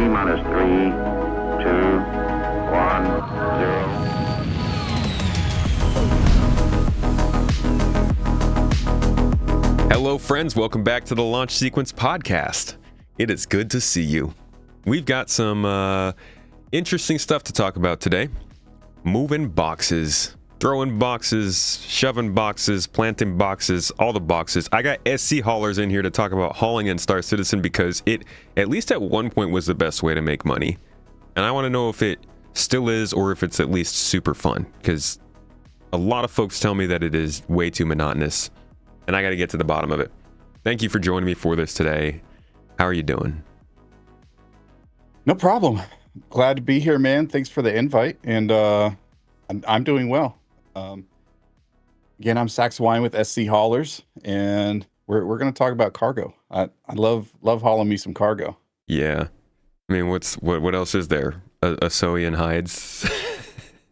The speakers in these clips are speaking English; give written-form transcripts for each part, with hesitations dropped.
T-minus 3, 2, 1, 0. Hello, friends. Welcome back to the Launch Sequence podcast. It is good to see you. We've got some interesting stuff to talk about today. Moving boxes, throwing boxes, shoving boxes, planting boxes, all the boxes. I got SCHaulers in here to talk about hauling in Star Citizen because it, at least at one point, was the best way to make money. And I want to know if it still is or if it's at least super fun, because a lot of folks tell me that it is way too monotonous, and I got to get to the bottom of it. Thank you for joining me for this today. How are you doing? No problem. Glad to be here, man. Thanks for the invite, and I'm doing well. Again, I'm Sax Wine with SCHaulers, and we're going to talk about cargo. I love hauling me some cargo. Yeah, I mean, what else is there? A Soy and hides.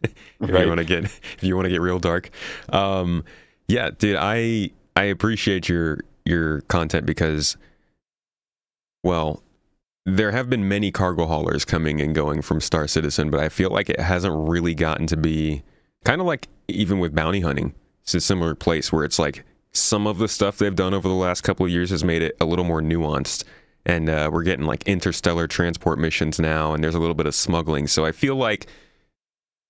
if Right. you want to get real dark. Yeah, dude, I appreciate your content because, well, there have been many cargo haulers coming and going from Star Citizen, but I feel like it hasn't really gotten to be kind of like even with bounty hunting. It's a similar place where it's like some of the stuff they've done over the last couple of years has made it a little more nuanced. And we're getting like interstellar transport missions now, and there's a little bit of smuggling. So I feel like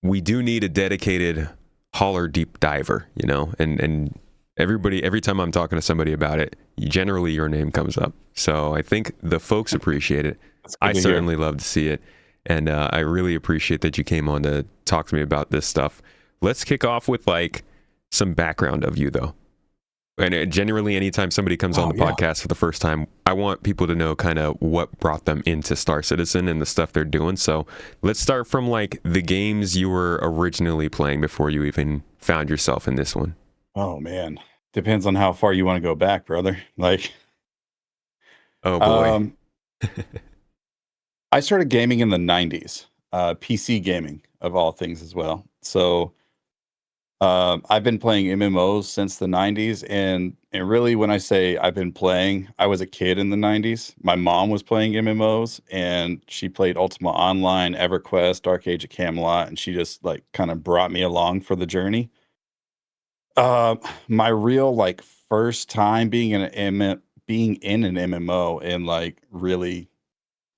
we do need a dedicated hauler deep diver, you know, and every time I'm talking to somebody about it, generally your name comes up. So I think the folks appreciate it. I certainly love to see it. And I really appreciate that you came on to talk to me about this stuff. Let's kick off with like some background of you though. And generally anytime somebody comes on the podcast for the first time, I want people to know kind of what brought them into Star Citizen and the stuff they're doing. So let's start from like the games you were originally playing before you even found yourself in this one. Oh man, depends on how far you want to go back, brother. Like, Oh boy. I started gaming in the 90s, PC gaming of all things as well. So I've been playing MMOs since the 90s, and really when I say I've been playing, I was a kid in the 90s. My mom was playing MMOs, and she played Ultima Online, EverQuest, Dark Age of Camelot, and she just like kind of brought me along for the journey. My real like first time being in an MMO and like really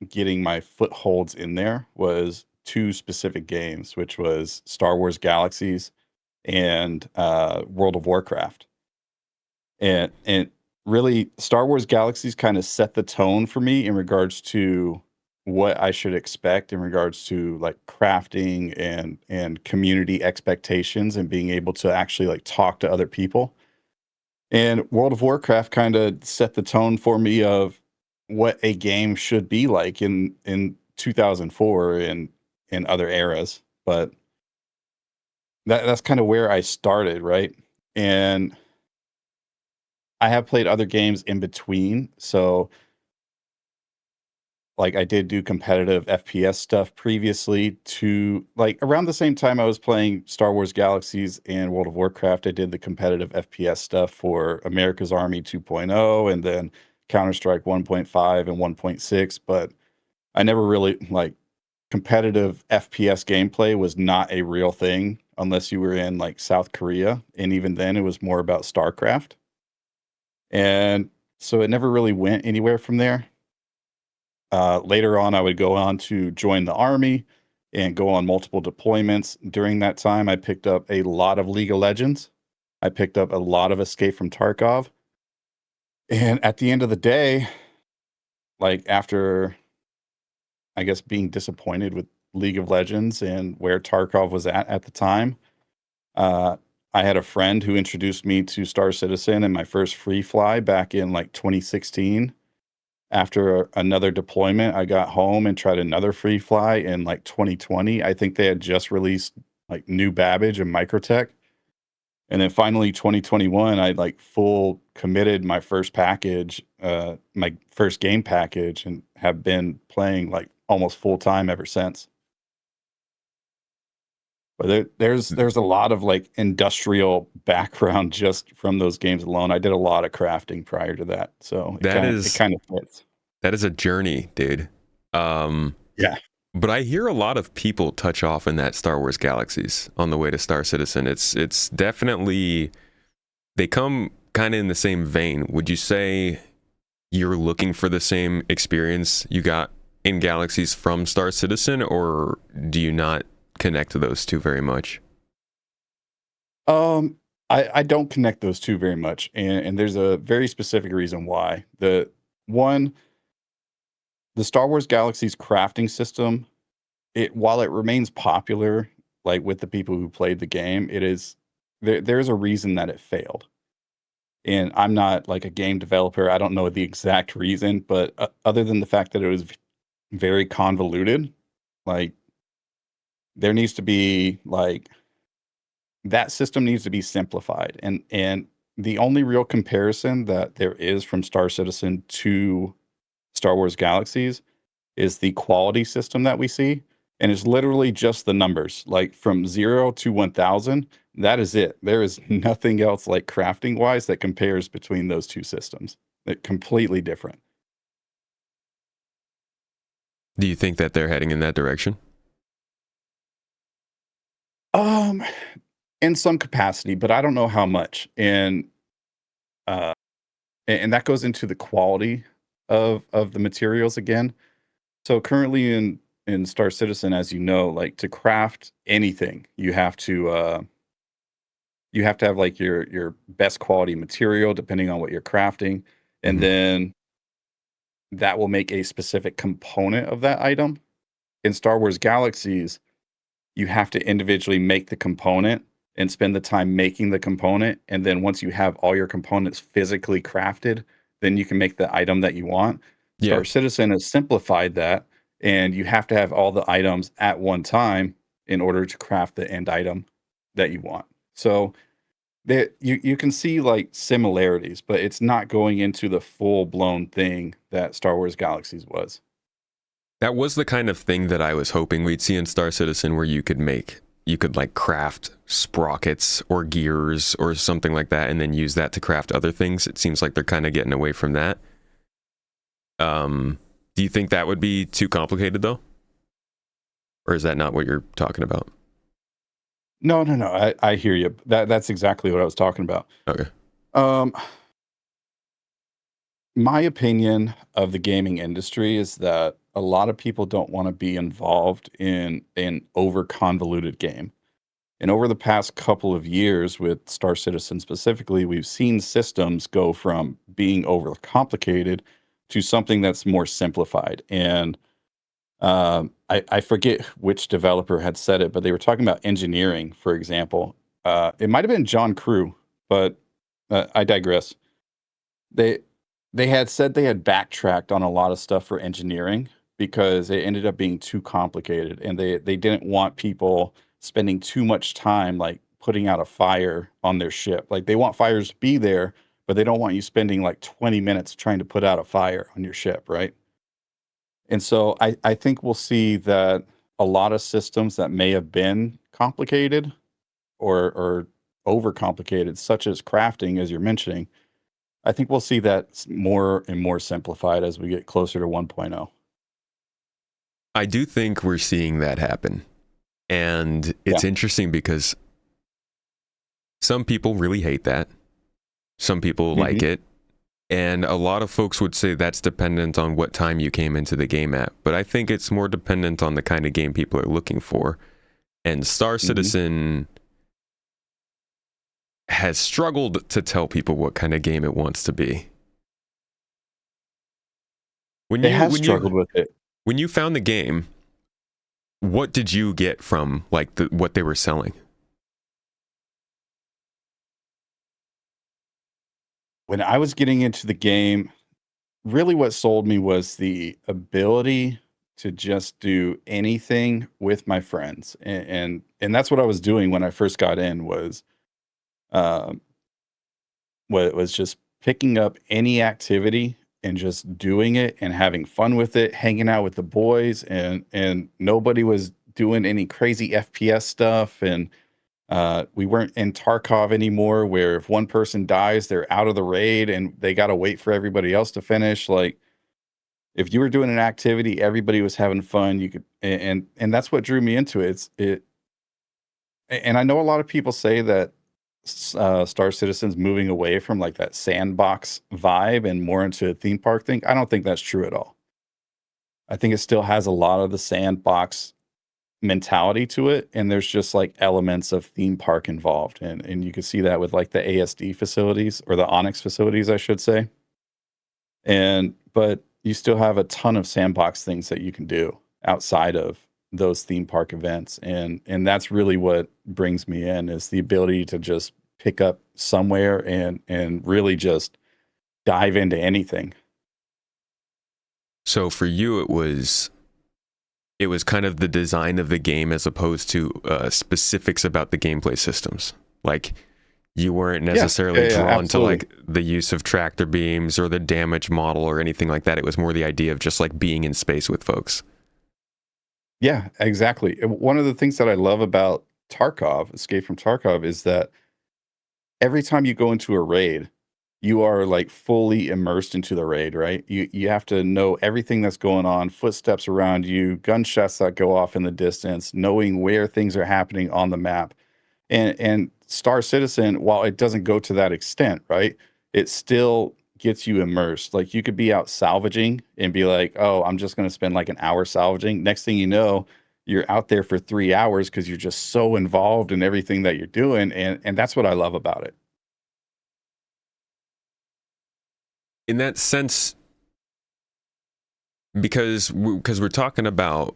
getting my footholds in there was two specific games, which was Star Wars Galaxies and World of Warcraft. And really Star Wars Galaxies kind of set the tone for me in regards to what I should expect in regards to like crafting and community expectations and being able to actually like talk to other people. And World of Warcraft kind of set the tone for me of what a game should be like in 2004 and in other eras. But that's kind of where I started, right? And I have played other games in between. So like I did do competitive FPS stuff previously to like around the same time I was playing Star Wars Galaxies and World of Warcraft. I did the competitive FPS stuff for America's Army 2.0 and then Counter-Strike 1.5 and 1.6, but I never really like competitive FPS gameplay was not a real thing unless you were in like South Korea. And even then it was more about StarCraft. And so it never really went anywhere from there. Later on, I would go on to join the Army and go on multiple deployments. During that time, I picked up a lot of League of Legends. I picked up a lot of Escape from Tarkov. And at the end of the day, like after, I guess, being disappointed with League of Legends and where Tarkov was at the time, I had a friend who introduced me to Star Citizen and my first free fly back in like 2016. After another deployment, I got home and tried another free fly in like 2020. I think they had just released like new Babbage and Microtech. And then finally 2021, I like full committed my first package, my first game package, and have been playing like almost full time ever since. But there's a lot of like industrial background just from those games alone. I did a lot of crafting prior to that, so it kind of fits. That is a journey, dude. Yeah. But I hear a lot of people touch off in that Star Wars Galaxies on the way to Star Citizen. It's definitely, they come kind of in the same vein. Would you say you're looking for the same experience you got in Galaxies from Star Citizen, or do you not connect to those two very much? I don't connect those two very much, and there's a very specific reason why. One, the Star Wars Galaxy's crafting system, it while it remains popular, like with the people who played the game, there's a reason that it failed. And I'm not like a game developer. I don't know the exact reason, but other than the fact that it was very convoluted, like there needs to be like that system needs to be simplified. And the only real comparison that there is from Star Citizen to Star Wars Galaxies is the quality system that we see. And it's literally just the numbers, like from 0 to 1,000. That is it. There is nothing else like crafting wise that compares between those two systems. They're completely different. Do you think that they're heading in that direction? Um, in some capacity, but I don't know how much. Uh, and that goes into the quality of the materials again. So currently in Star Citizen, as you know, like to craft anything, you have to have like your best quality material depending on what you're crafting, and Mhm. then that will make a specific component of that item. In Star Wars Galaxies, you have to individually make the component and spend the time making the component, and then once you have all your components physically crafted, then you can make the item that you want. Yeah. Star Citizen has simplified that, and you have to have all the items at one time in order to craft the end item that you want. So you can see like similarities, but it's not going into the full blown thing that Star Wars Galaxies was. That was the kind of thing that I was hoping we'd see in Star Citizen, where you could like craft sprockets or gears or something like that, and then use that to craft other things. It seems like they're kind of getting away from that. Do you think that would be too complicated though? Or is that not what you're talking about? No, no, no. I hear you. That's exactly what I was talking about. Okay. Um, my opinion of the gaming industry is that a lot of people don't want to be involved in an over convoluted game. And over the past couple of years, with Star Citizen specifically, we've seen systems go from being over complicated to something that's more simplified. And I forget which developer had said it, but they were talking about engineering, for example. It might have been John Crew, but I digress. They they had said they had backtracked on a lot of stuff for engineering because it ended up being too complicated, and they didn't want people spending too much time like putting out a fire on their ship. Like they want fires to be there, but they don't want you spending like 20 minutes trying to put out a fire on your ship, right? And so I think we'll see that a lot of systems that may have been complicated or overcomplicated, such as crafting, as you're mentioning, I think we'll see that more and more simplified as we get closer to 1.0. I do think we're seeing that happen. And Yeah. it's interesting because some people really hate that. Some people like Hmm. it. And a lot of folks would say that's dependent on what time you came into the game at. But I think it's more dependent on the kind of game people are looking for. And Star Hmm. Citizen has struggled to tell people what kind of game it wants to be. When It you has when you struggled with it. when you found the game, what did you get from like what they were selling? When I was getting into the game, really what sold me was the ability to just do anything with my friends. And that's what I was doing when I first got in um, was just picking up any activity and just doing it and having fun with it, hanging out with the boys, and nobody was doing any crazy FPS stuff. And we weren't in Tarkov anymore, where if one person dies, they're out of the raid and they got to wait for everybody else to finish. Like If you were doing an activity, everybody was having fun. You could, and that's what drew me into it. And I know a lot of people say that Star Citizen's moving away from like that sandbox vibe and more into a theme park thing. I don't think that's true at all. I think it still has a lot of the sandbox mentality to it, and there's just like elements of theme park involved, and you can see that with like the ASD facilities or the Onyx facilities, I should say. And but you still have a ton of sandbox things that you can do outside of those theme park events, and that's really what brings me in is the ability to just pick up somewhere and really just dive into anything. So for you, it was kind of the design of the game as opposed to specifics about the gameplay systems. Like you weren't necessarily drawn to like the use of tractor beams or the damage model or anything like that. It was more the idea of just like being in space with folks. Yeah, exactly. One of the things that I love about Tarkov, Escape from Tarkov, is that every time you go into a raid, you are like fully immersed into the raid, right? You have to know everything that's going on, footsteps around you, gunshots that go off in the distance, knowing where things are happening on the map. And Star Citizen, while it doesn't go to that extent, right? It still gets you immersed. Like you could be out salvaging and be like, "Oh, I'm just going to spend like an hour salvaging." Next thing you know, you're out there for 3 hours because you're just so involved in everything that you're doing, and that's what I love about it. In that sense, because we're talking about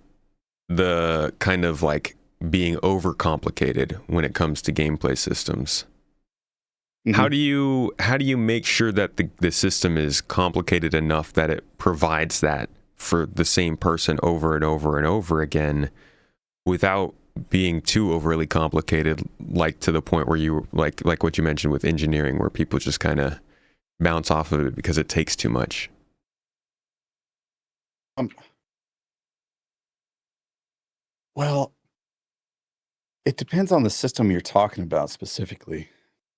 the kind of like being overcomplicated when it comes to gameplay systems. Mhm. How do you make sure that the system is complicated enough that it provides that for the same person over and over and over again without being too overly complicated, like to the point where you like what you mentioned with engineering, where people just kind of bounce off of it because it takes too much. Um, well, it depends on the system you're talking about specifically.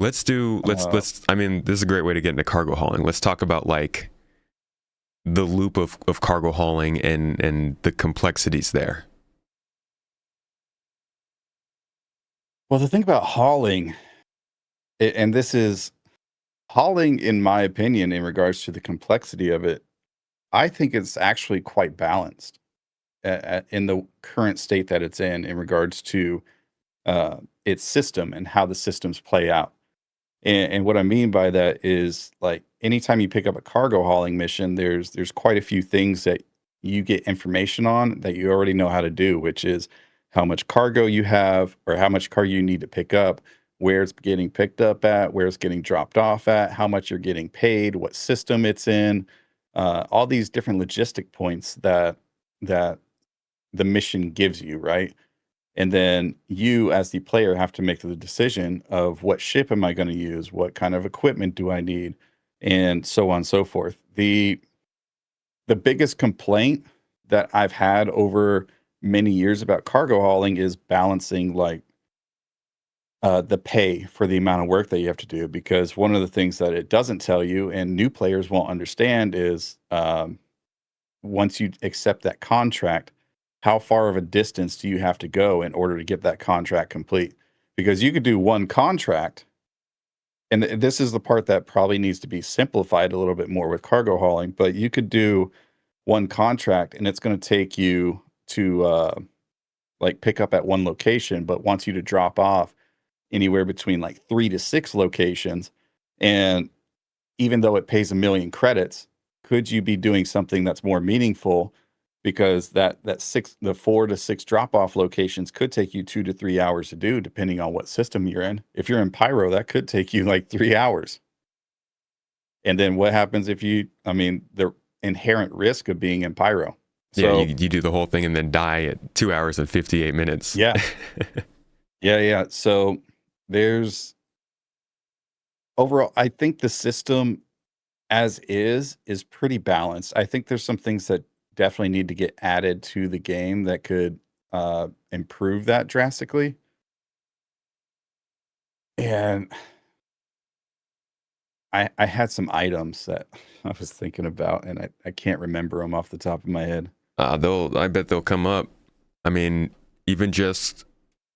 Uh, Let's I mean, this is a great way to get into cargo hauling. Let's talk about like the loop of cargo hauling and the complexities there. well, the thing about hauling, and this is hauling, in my opinion, in regards to the complexity of it, I think it's actually quite balanced in the current state that it's in regards to its system and how the systems play out. And what I mean by that is like anytime you pick up a cargo hauling mission, there's quite a few things that you get information on that you already know how to do, which is how much cargo you have or how much cargo you need to pick up, where it's getting picked up at, where it's getting dropped off at, how much you're getting paid, what system it's in, all these different logistic points that the mission gives you, right? And then you, as the player, have to make the decision of what ship am I going to use? What kind of equipment do I need? And so on and so forth. The biggest complaint that I've had over many years about cargo hauling is balancing like the pay for the amount of work that you have to do. Because one of the things that it doesn't tell you and new players won't understand is once you accept that contract, how far of a distance do you have to go in order to get that contract complete? Because you could do one contract, and this is the part that probably needs to be simplified a little bit more with cargo hauling, but you could do one contract and it's going to take you to like pick up at one location, but wants you to drop off anywhere between like 3 to 6 locations. And even though it pays 1,000,000 credits, could you be doing something that's more meaningful? Because the 4 to 6 drop off locations could take you 2 to 3 hours to do, depending on what system you're in. If you're in Pyro, that could take you like 3 hours. And then what happens if I mean, the inherent risk of being in Pyro. Yeah, So you do the whole thing and then die at 2 hours and 58 minutes. yeah, yeah. So there's overall, I think the system as is pretty balanced. I think there's some things that definitely need to get added to the game that could improve that drastically. And I had some items that I was thinking about, and I can't remember them off the top of my head. I bet they'll come up. I mean, even just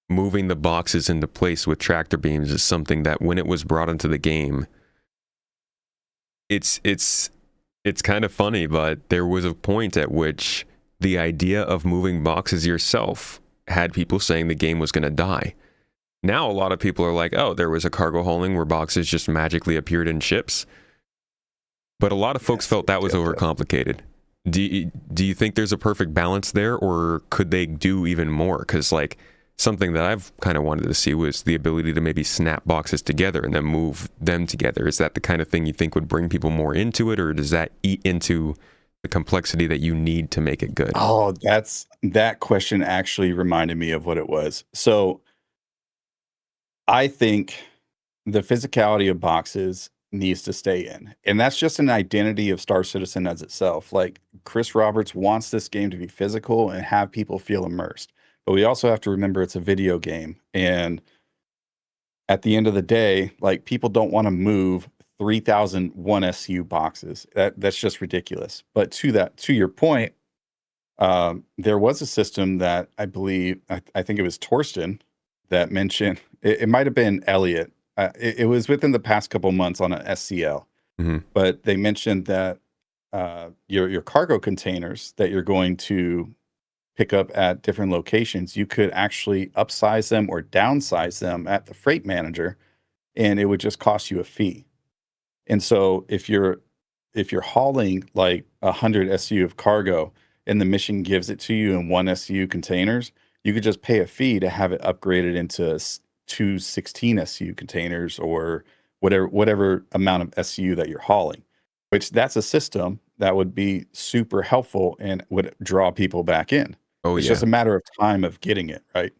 moving the boxes into place with tractor beams is something that when it was brought into the game, it's kind of funny, but there was a point at which the idea of moving boxes yourself had people saying the game was going to die. Now a lot of people are like, oh, there was a cargo hauling where boxes just magically appeared in ships. But a lot of folks felt that was overcomplicated. Do you think there's a perfect balance there, or could they do even more? Because like something that I've kind of wanted to see was the ability to maybe snap boxes together and then move them together. Is that the kind of thing you think would bring people more into it, or does that eat into the complexity that you need to make it good? Oh, that question actually reminded me of what it was. So I think the physicality of boxes needs to stay in. And that's just an identity of Star Citizen as itself. Like Chris Roberts wants this game to be physical and have people feel immersed. But we also have to remember it's a video game. And at the end of the day, like people don't want to move 3001 SU boxes. That's just ridiculous. But to your point, there was a system that I believe, I think it was Torsten that mentioned, it might have been Elliot. It was within the past couple months on an SCL, Mm-hmm. but they mentioned that your cargo containers that you're going to pick up at different locations, you could actually upsize them or downsize them at the freight manager, and it would just cost you a fee. And so if you're hauling like 100 SU of cargo and the mission gives it to you in one SU containers, you could just pay a fee to have it upgraded into two 16 SU containers or whatever amount of SU that you're hauling. Which that's a system that would be super helpful and would draw people back in. Oh It's yeah, just a matter of time of getting it, right?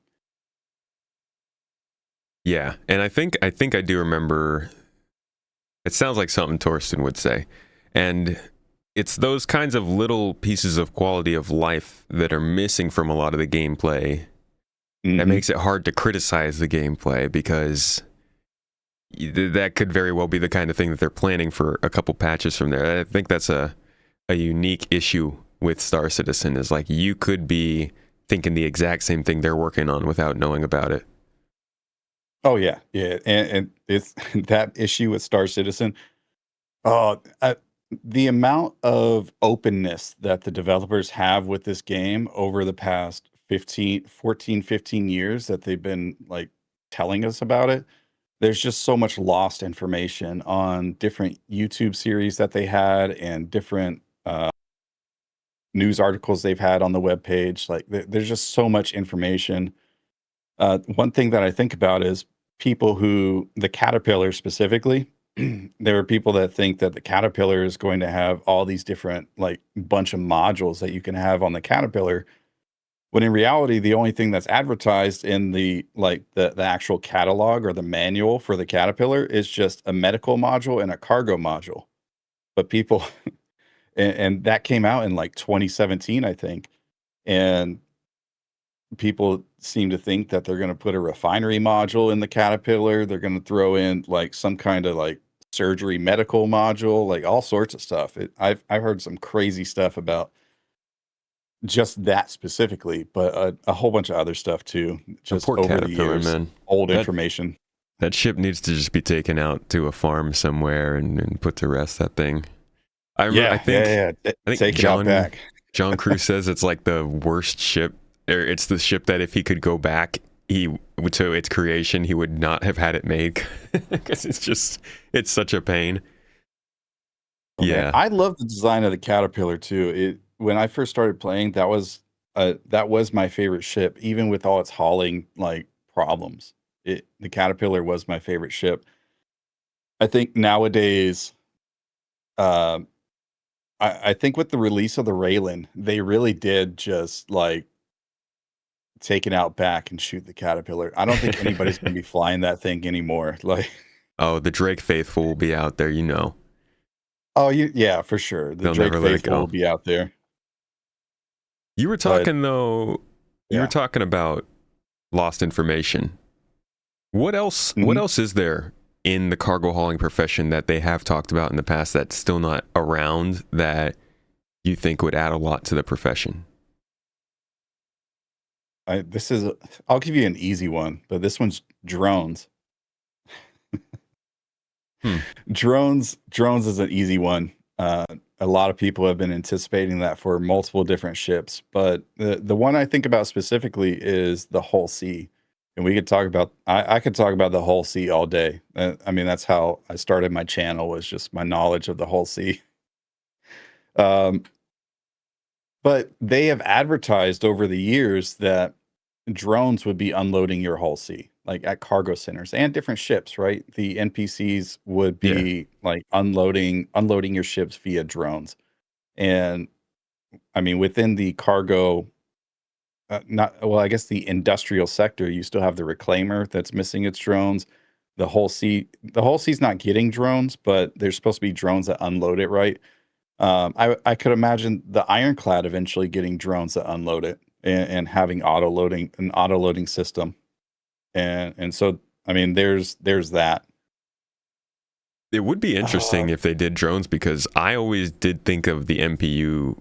yeah. And I think I do remember. It sounds like something Torsten would say, and it's those kinds of little pieces of quality of life that are missing from a lot of the gameplay that Mhm. makes it hard to criticize the gameplay, because that could very well be the kind of thing that they're planning for a couple patches from there. I think that's a unique issue with Star Citizen, is like you could be thinking the exact same thing they're working on without knowing about it. Oh, yeah, yeah, and it's that issue with Star Citizen. Oh, the amount of openness that the developers have with this game over the past 15 years that they've been, like, telling us about it, there's just so much lost information on different YouTube series that they had and different, news articles they've had on the webpage, like, there's just so much information. One thing that I think about is people who the Caterpillar specifically, there are people that think that the Caterpillar is going to have all these different, like, bunch of modules that you can have on the Caterpillar, when in reality, the only thing that's advertised in the, like, the actual catalog or the manual for the Caterpillar is just a medical module and a cargo module. But people and that came out in, like, 2017, I think, and people seem to think that they're gonna put a refinery module in the Caterpillar, they're gonna throw in, like, some kinda, like, surgery medical module, like, all sorts of stuff. I've heard some crazy stuff about just that specifically, but a whole bunch of other stuff too, The just poor over the caterpillar, years, man. old That information. that ship needs to just be taken out to a farm somewhere and put to rest. That thing. I remember. I Yeah, yeah, think. yeah, I think take it out back. John Cruz says it's like the worst ship, or it's the ship that if he could go back, he to its creation, he would not have had it made, because it's such a pain. Oh, man, Yeah. I love the design of the Caterpillar too. It when I first started playing, that was my favorite ship, even with all its hauling, like, problems. The Caterpillar was my favorite ship. I think nowadays, um, I think with the release of the Raylan, they really did just, like, take it out back and shoot the Caterpillar. I don't think anybody's gonna be flying that thing anymore, like Oh, the Drake faithful will be out there. oh, yeah, for sure. The They'll Drake never let it faithful will go. be out there, You were but talking though. You were yeah. talking about lost information. What else? What Mhm. else is there in the cargo hauling profession that they have talked about in the past that's still not around that you think would add a lot to the profession? I'll give you an easy one, but this one's drones. Hmm. Drones is an easy one. A lot of people have been anticipating that for multiple different ships, but the one I think about specifically is the Hull C. And we could talk about I could talk about the Hull C all day. I mean, that's how I started my channel, was just my knowledge of the Hull C. But they have advertised over the years that drones would be unloading your Hull C, like at cargo centers and different ships, right? The NPCs would Yeah. be like unloading your ships via drones. And I mean, within the cargo, not well, I guess the industrial sector, you still have the reclaimer that's missing its drones. The Hull C's not getting drones, but there's supposed to be drones that unload it, right? I could imagine the Ironclad eventually getting drones that unload it and having an auto loading system, and so I mean, there's that. It would be interesting if they did drones, because I always did think of the MPU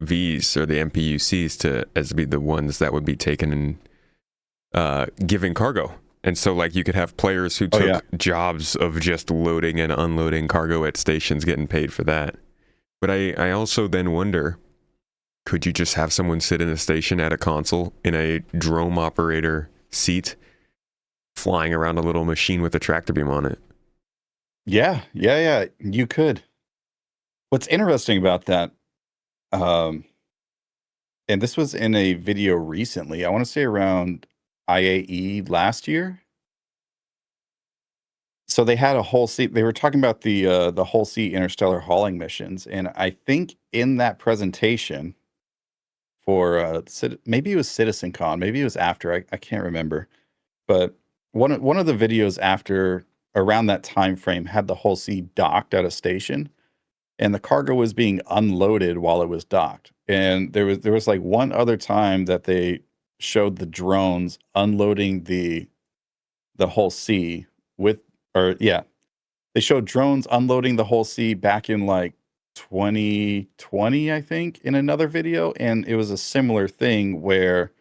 Vs or the MPUCs as be the ones that would be taken and giving cargo. And so like you could have players who took jobs of just loading and unloading cargo at stations, getting paid for that. But I also then wonder, could you just have someone sit in a station at a console in a drone operator seat, flying around a little machine with a tractor beam on it? Yeah, you could. What's interesting about that, and this was in a video recently, I want to say around IAE last year. So they had a Hull C. They were talking about the Hull C interstellar hauling missions, and I think in that presentation for maybe it was CitizenCon, maybe it was after. I can't remember, but one of the videos after around that time frame had the Hull C docked at a station, and the cargo was being unloaded while it was docked. And there was like one other time that they showed the drones unloading the Hull C with, or yeah, they showed drones unloading the Hull C back in like 2020, I think, in another video, and it was a similar thing where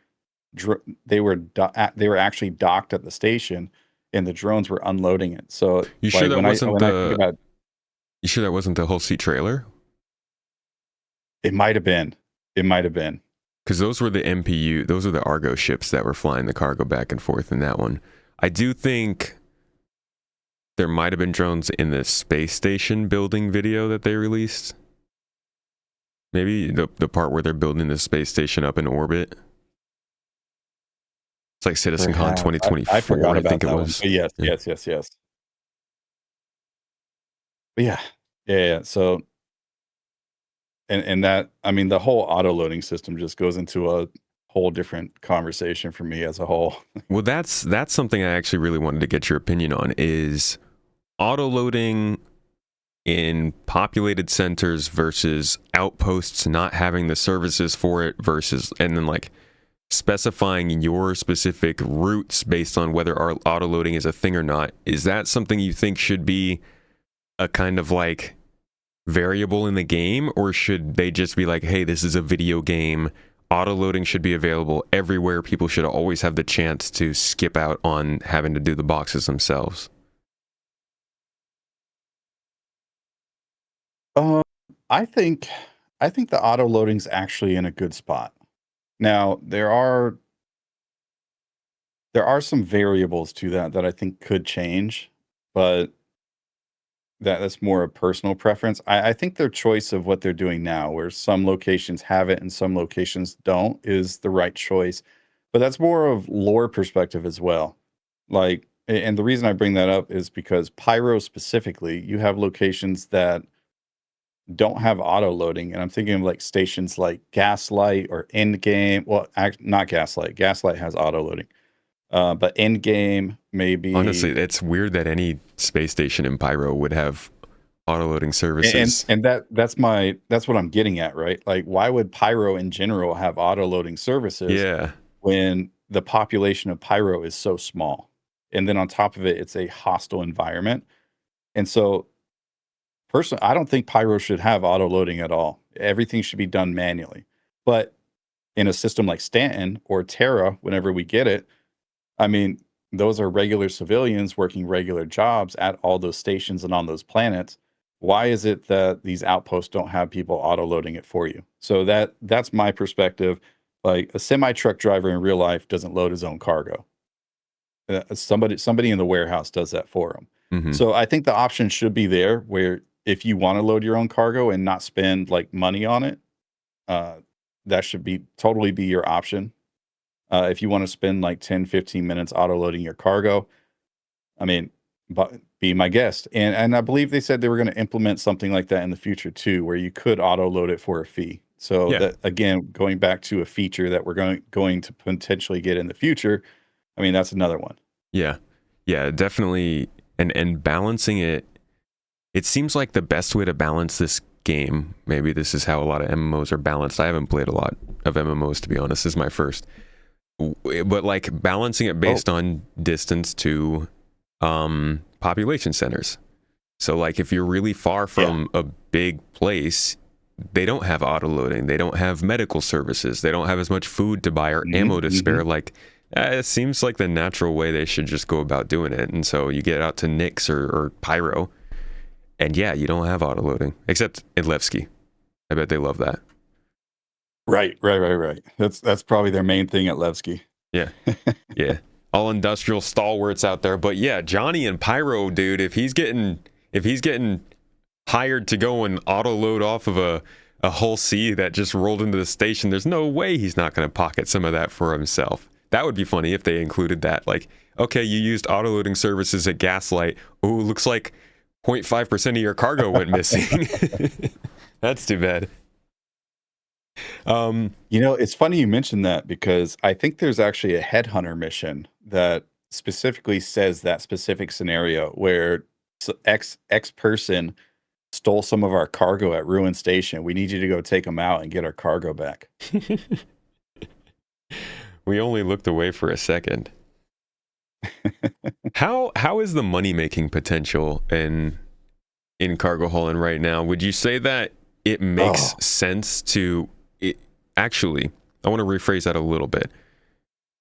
they were actually docked at the station, and the drones were unloading it. So You sure that wasn't I think about, You sure that wasn't the Hull C trailer? it might have been. It might have been. Because those were the MPU, those are the Argo ships that were flying the cargo back and forth in that one. I do think there might have been drones in the space station building video that they released. Maybe the part where they're building the space station up in orbit. It's like CitizenCon 2024, I forgot about think it that was. One. Yes. But yeah. So, and that, I mean, the whole auto loading system just goes into a whole different conversation for me as a whole. Well, that's something I actually really wanted to get your opinion on, is auto loading in populated centers versus outposts not having the services for it, versus, and then like specifying your specific routes based on whether our auto loading is a thing or not. Is that something you think should be a kind of like variable in the game, or should they just be like, hey, this is a video game, auto loading should be available everywhere, people should always have the chance to skip out on having to do the boxes themselves? I think the auto loading's actually in a good spot. Now, there are some variables to that I think could change, but that's more a personal preference. I think their choice of what they're doing now, where some locations have it and some locations don't, is the right choice. But that's more of lore perspective as well. Like, and the reason I bring that up is because Pyro specifically, you have locations that don't have auto loading, and I'm thinking of like stations like Gaslight or Endgame. Well, not Gaslight. Gaslight has auto loading, but Endgame maybe. Honestly, it's weird that any space station in Pyro would have auto loading services. And that's what I'm getting at, right? Like, why would Pyro in general have auto loading services? Yeah. When the population of Pyro is so small, And then on top of it, it's a hostile environment. And so personally, I don't think Pyro should have auto loading at all. Everything should be done manually. But in a system like Stanton or Terra, whenever we get it, I mean, those are regular civilians working regular jobs at all those stations and on those planets. Why is it that these outposts don't have people auto loading it for you? So that's my perspective. Like a semi truck driver in real life doesn't load his own cargo. Somebody in the warehouse does that for him. Mhm. So I think the option should be there where if you want to load your own cargo and not spend like money on it, uh, that should be totally be your option. If you want to spend like 10, 15 minutes auto loading your cargo, I mean, but be my guest. And I believe they said they were going to implement something like that in the future too, where you could auto load it for a fee. So Yeah. that again, going back to a feature that we're going to potentially get in the future, I mean, that's another one. Yeah. Yeah, definitely. And balancing it, it seems like the best way to balance this game, maybe this is how a lot of MMOs are balanced. I haven't played a lot of MMOs, to be honest. This is my first. But like balancing it based on distance to population centers. So like if you're really far from a big place, they don't have auto loading, they don't have medical services, they don't have as much food to buy or ammo to spare. Like it seems like the natural way they should just go about doing it. And so you get out to Nyx or Pyro, and yeah, you don't have auto loading except in Levski. I bet they love that. Right. That's probably their main thing at Levski. Yeah. Yeah. All industrial stalwarts out there. But yeah, Johnny and Pyro, dude, if he's getting hired to go and auto load off of a whole sea that just rolled into the station, there's no way he's not going to pocket some of that for himself. That would be funny if they included that. Like, okay, you used auto loading services at Gaslight. Oh, looks like 0.5% of your cargo went missing. That's too bad. It's funny you mentioned that because I think there's actually a headhunter mission that specifically says that specific scenario where X person stole some of our cargo at Ruin Station. We need you to go take them out and get our cargo back. We only looked away for a second. How is the money making potential in cargo hauling right now? Would you say that it makes sense to actually, I want to rephrase that a little bit.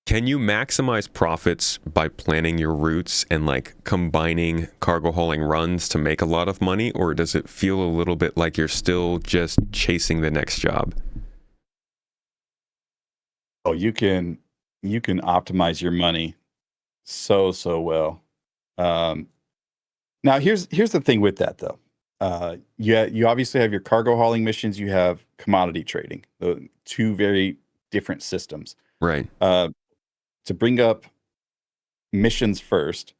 Can you maximize profits by planning your routes and like combining cargo hauling runs to make a lot of money, or does it feel a little bit like you're still just chasing the next job? Oh, you can optimize your money so well. Now here's the thing with that though. You obviously have your cargo hauling missions, you have commodity trading, the two very different systems. Right. To bring up missions first,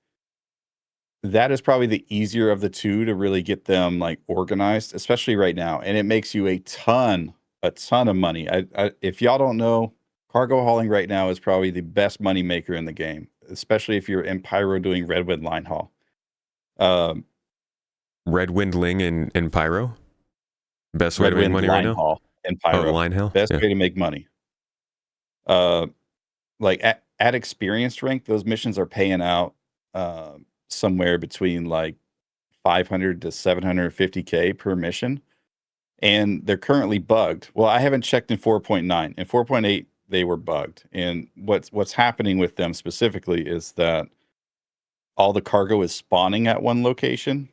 that is probably the easier of the two to really get them like organized, especially right now. And it makes you a ton of money. If y'all don't know, cargo hauling right now is probably the best money maker in the game, especially if you're in Pyro doing Redwood line haul. Red Wind Ling in Pyro? Best way to make money right now? Haul in Pyro. Oh, line haul? Best way to make money. Like at experienced rank, those missions are paying out somewhere between like 500 to 750K per mission. And they're currently bugged. Well, I haven't checked in 4.9. In 4.8, they were bugged. And what's happening with them specifically is that all the cargo is spawning at one location.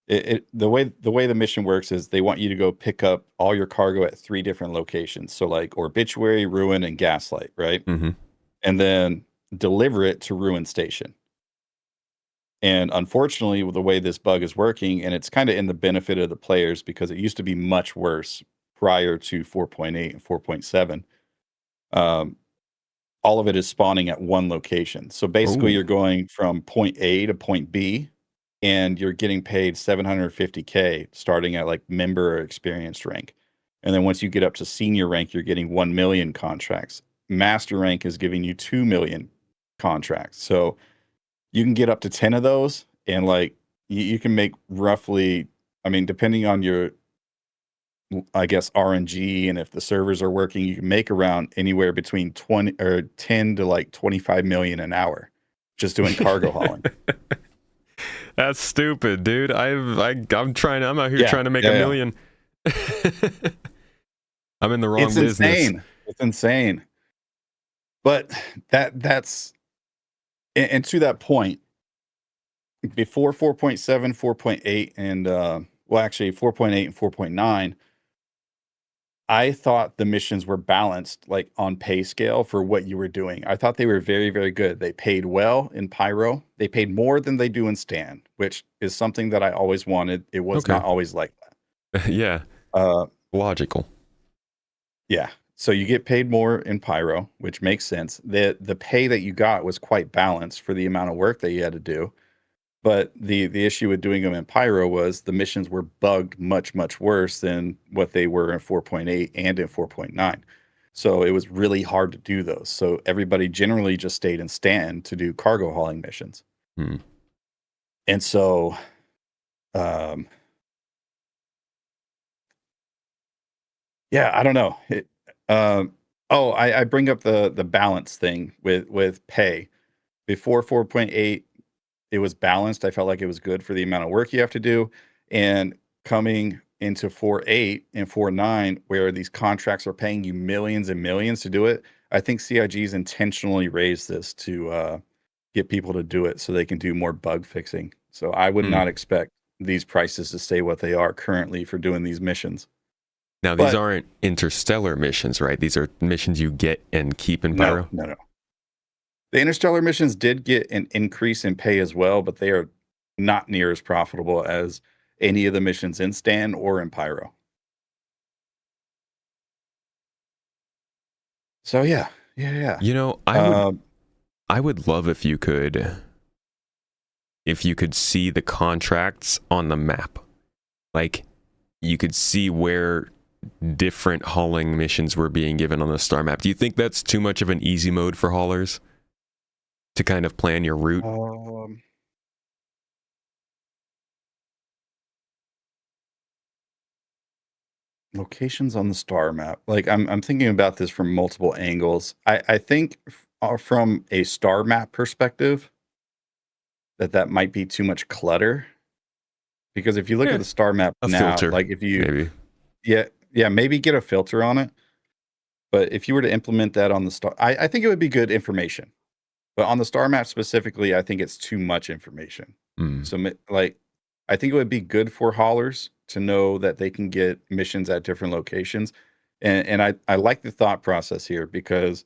The way the mission works is they want you to go pick up all your cargo at 3 different locations. So like Obituary, Ruin, and Gaslight, right? Mm-hmm. And then deliver it to Ruin Station. And unfortunately, with the way this bug is working, and it's kind of in the benefit of the players because it used to be much worse prior to 4.8 and 4.7. All of it is spawning at one location. So basically, you're going from point A to point B, and you're getting paid 750K starting at like member or experienced rank. And then once you get up to senior rank, you're getting 1 million contracts. Master rank is giving you 2 million contracts. So you can get up to 10 of those, and like you can make roughly, I mean, depending on your, I guess, RNG and if the servers are working, you can make around anywhere between 20 or 10 to like 25 million an hour just doing cargo hauling. That's stupid, dude. I'm out here Yeah, trying to make yeah, a yeah. million. I'm in the wrong It's business. insane. It's insane. But that's and to that point, before 4.7, 4.8, and well, actually 4.8 and 4.9, I thought the missions were balanced, like on pay scale for what you were doing. I thought they were very, very good. They paid well in Pyro. They paid more than they do in Stan, which is something that I always wanted. It was Okay. not always like Yeah. that. Logical. Yeah. So you get paid more in Pyro, which makes sense. The pay that you got was quite balanced for the amount of work that you had to do. But the issue with doing them in Pyro was the missions were bugged much, much worse than what they were in 4.8 and in 4.9. So it was really hard to do those. So everybody generally just stayed in Stan to do cargo hauling missions. Hmm. And so um yeah, I don't know. I bring up the balance thing with pay. Before 4.8, it was balanced. I felt like it was good for the amount of work you have to do. And coming into 4.8 and 4.9, where these contracts are paying you millions and millions to do it, I think CIG's intentionally raised this to get people to do it so they can do more bug fixing. So I would Hmm. not expect these prices to stay what they are currently for doing these missions. Now, these But aren't interstellar missions, right? These are missions you get and keep in no, Pyro? no, no. The interstellar missions did get an increase in pay as well, but they are not near as profitable as any of the missions in Stan or in Pyro. So yeah, yeah, yeah. You know, Um, I would love if you could see the contracts on the map. Like, you could see where different hauling missions were being given on the star map. Do you think that's too much of an easy mode for haulers to kind of plan your route? um, Locations on the star map. Like I'm thinking about this from multiple angles. I think from a star map perspective, that might be too much clutter. Because if you look at Yeah, the star map a now, filter, like if you, maybe. yeah, yeah, maybe get a filter on it. But if you were to implement that on the star, I think it would be good information. But on the star map specifically, I think it's too much information. Mm, So, like, I think it would be good for haulers to know that they can get missions at different locations. And I like the thought process here because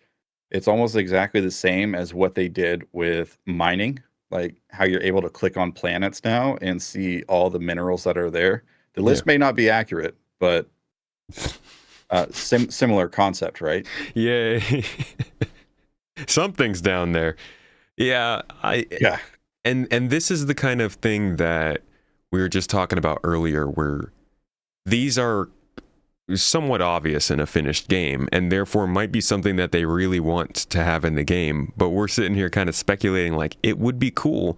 it's almost exactly the same as what they did with mining, like how you're able to click on planets now and see all the minerals that are there. The yeah. list may not be accurate, but similar concept, right? Yay. Something's down there. Yeah, Yeah. and this is the kind of thing that we were just talking about earlier, where these are somewhat obvious in a finished game and therefore might be something that they really want to have in the game, but we're sitting here kind of speculating like it would be cool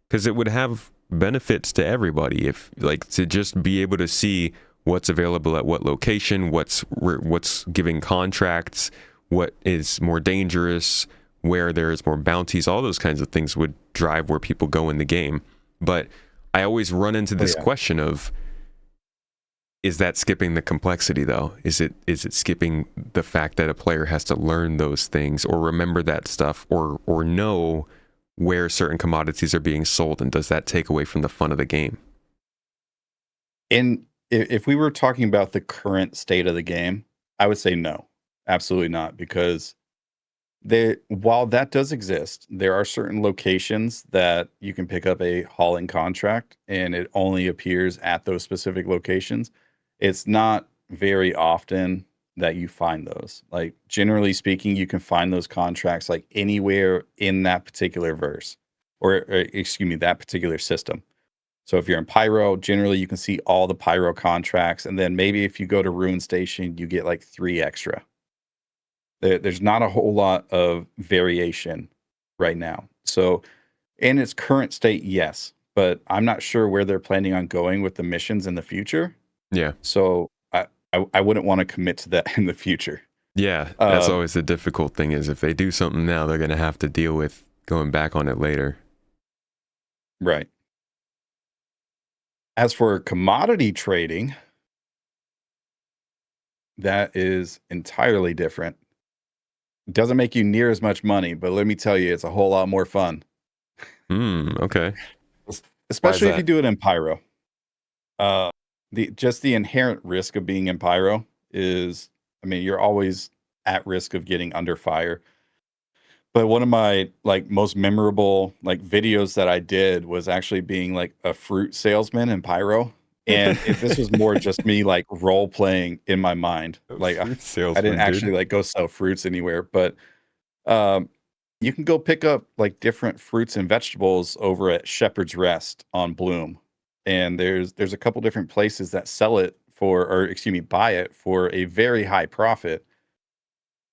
because it would have benefits to everybody, if like to just be able to see what's available at what location, what's giving contracts, what is more dangerous, where there's more bounties. All those kinds of things would drive where people go in the game. But I always run into Oh this yeah. question of, is that skipping the complexity though? Is it skipping the fact that a player has to learn those things or remember that stuff or know where certain commodities are being sold, and does that take away from the fun of the game? And if we were talking about the current state of the game, I would say no, absolutely not, because while that does exist, there are certain locations that you can pick up a hauling contract and it only appears at those specific locations. It's not very often that you find those. Like generally speaking, you can find those contracts like anywhere in that particular verse or excuse me, that particular system. So if you're in Pyro, generally you can see all the Pyro contracts, and then maybe if you go to Ruin Station, you get like 3 extra. There's not a whole lot of variation right now. So in its current state, yes, but I'm not sure where they're planning on going with the missions in the future. Yeah. So I wouldn't wanna commit to that in the future. Yeah, that's Um, always the difficult thing, is if they do something now, they're going to have to deal with going back on it later. Right. As for commodity trading, that is entirely different. Doesn't make you near as much money, but let me tell you, it's a whole lot more fun. Okay. Why is Especially if you that? do it in Pyro. Uh, the inherent risk of being in Pyro is, I mean, you're always at risk of getting under fire. But one of my like most memorable like videos that I did was actually being like a fruit salesman in Pyro. And this was more just me like role playing in my mind. A Like fruit I didn't salesman, dude. actually like go sell fruits anywhere, but um, you can go pick up like different fruits and vegetables over at Shepherd's Rest on Bloom. And there's a couple different places that sell it for, or excuse me, buy it for a very high profit,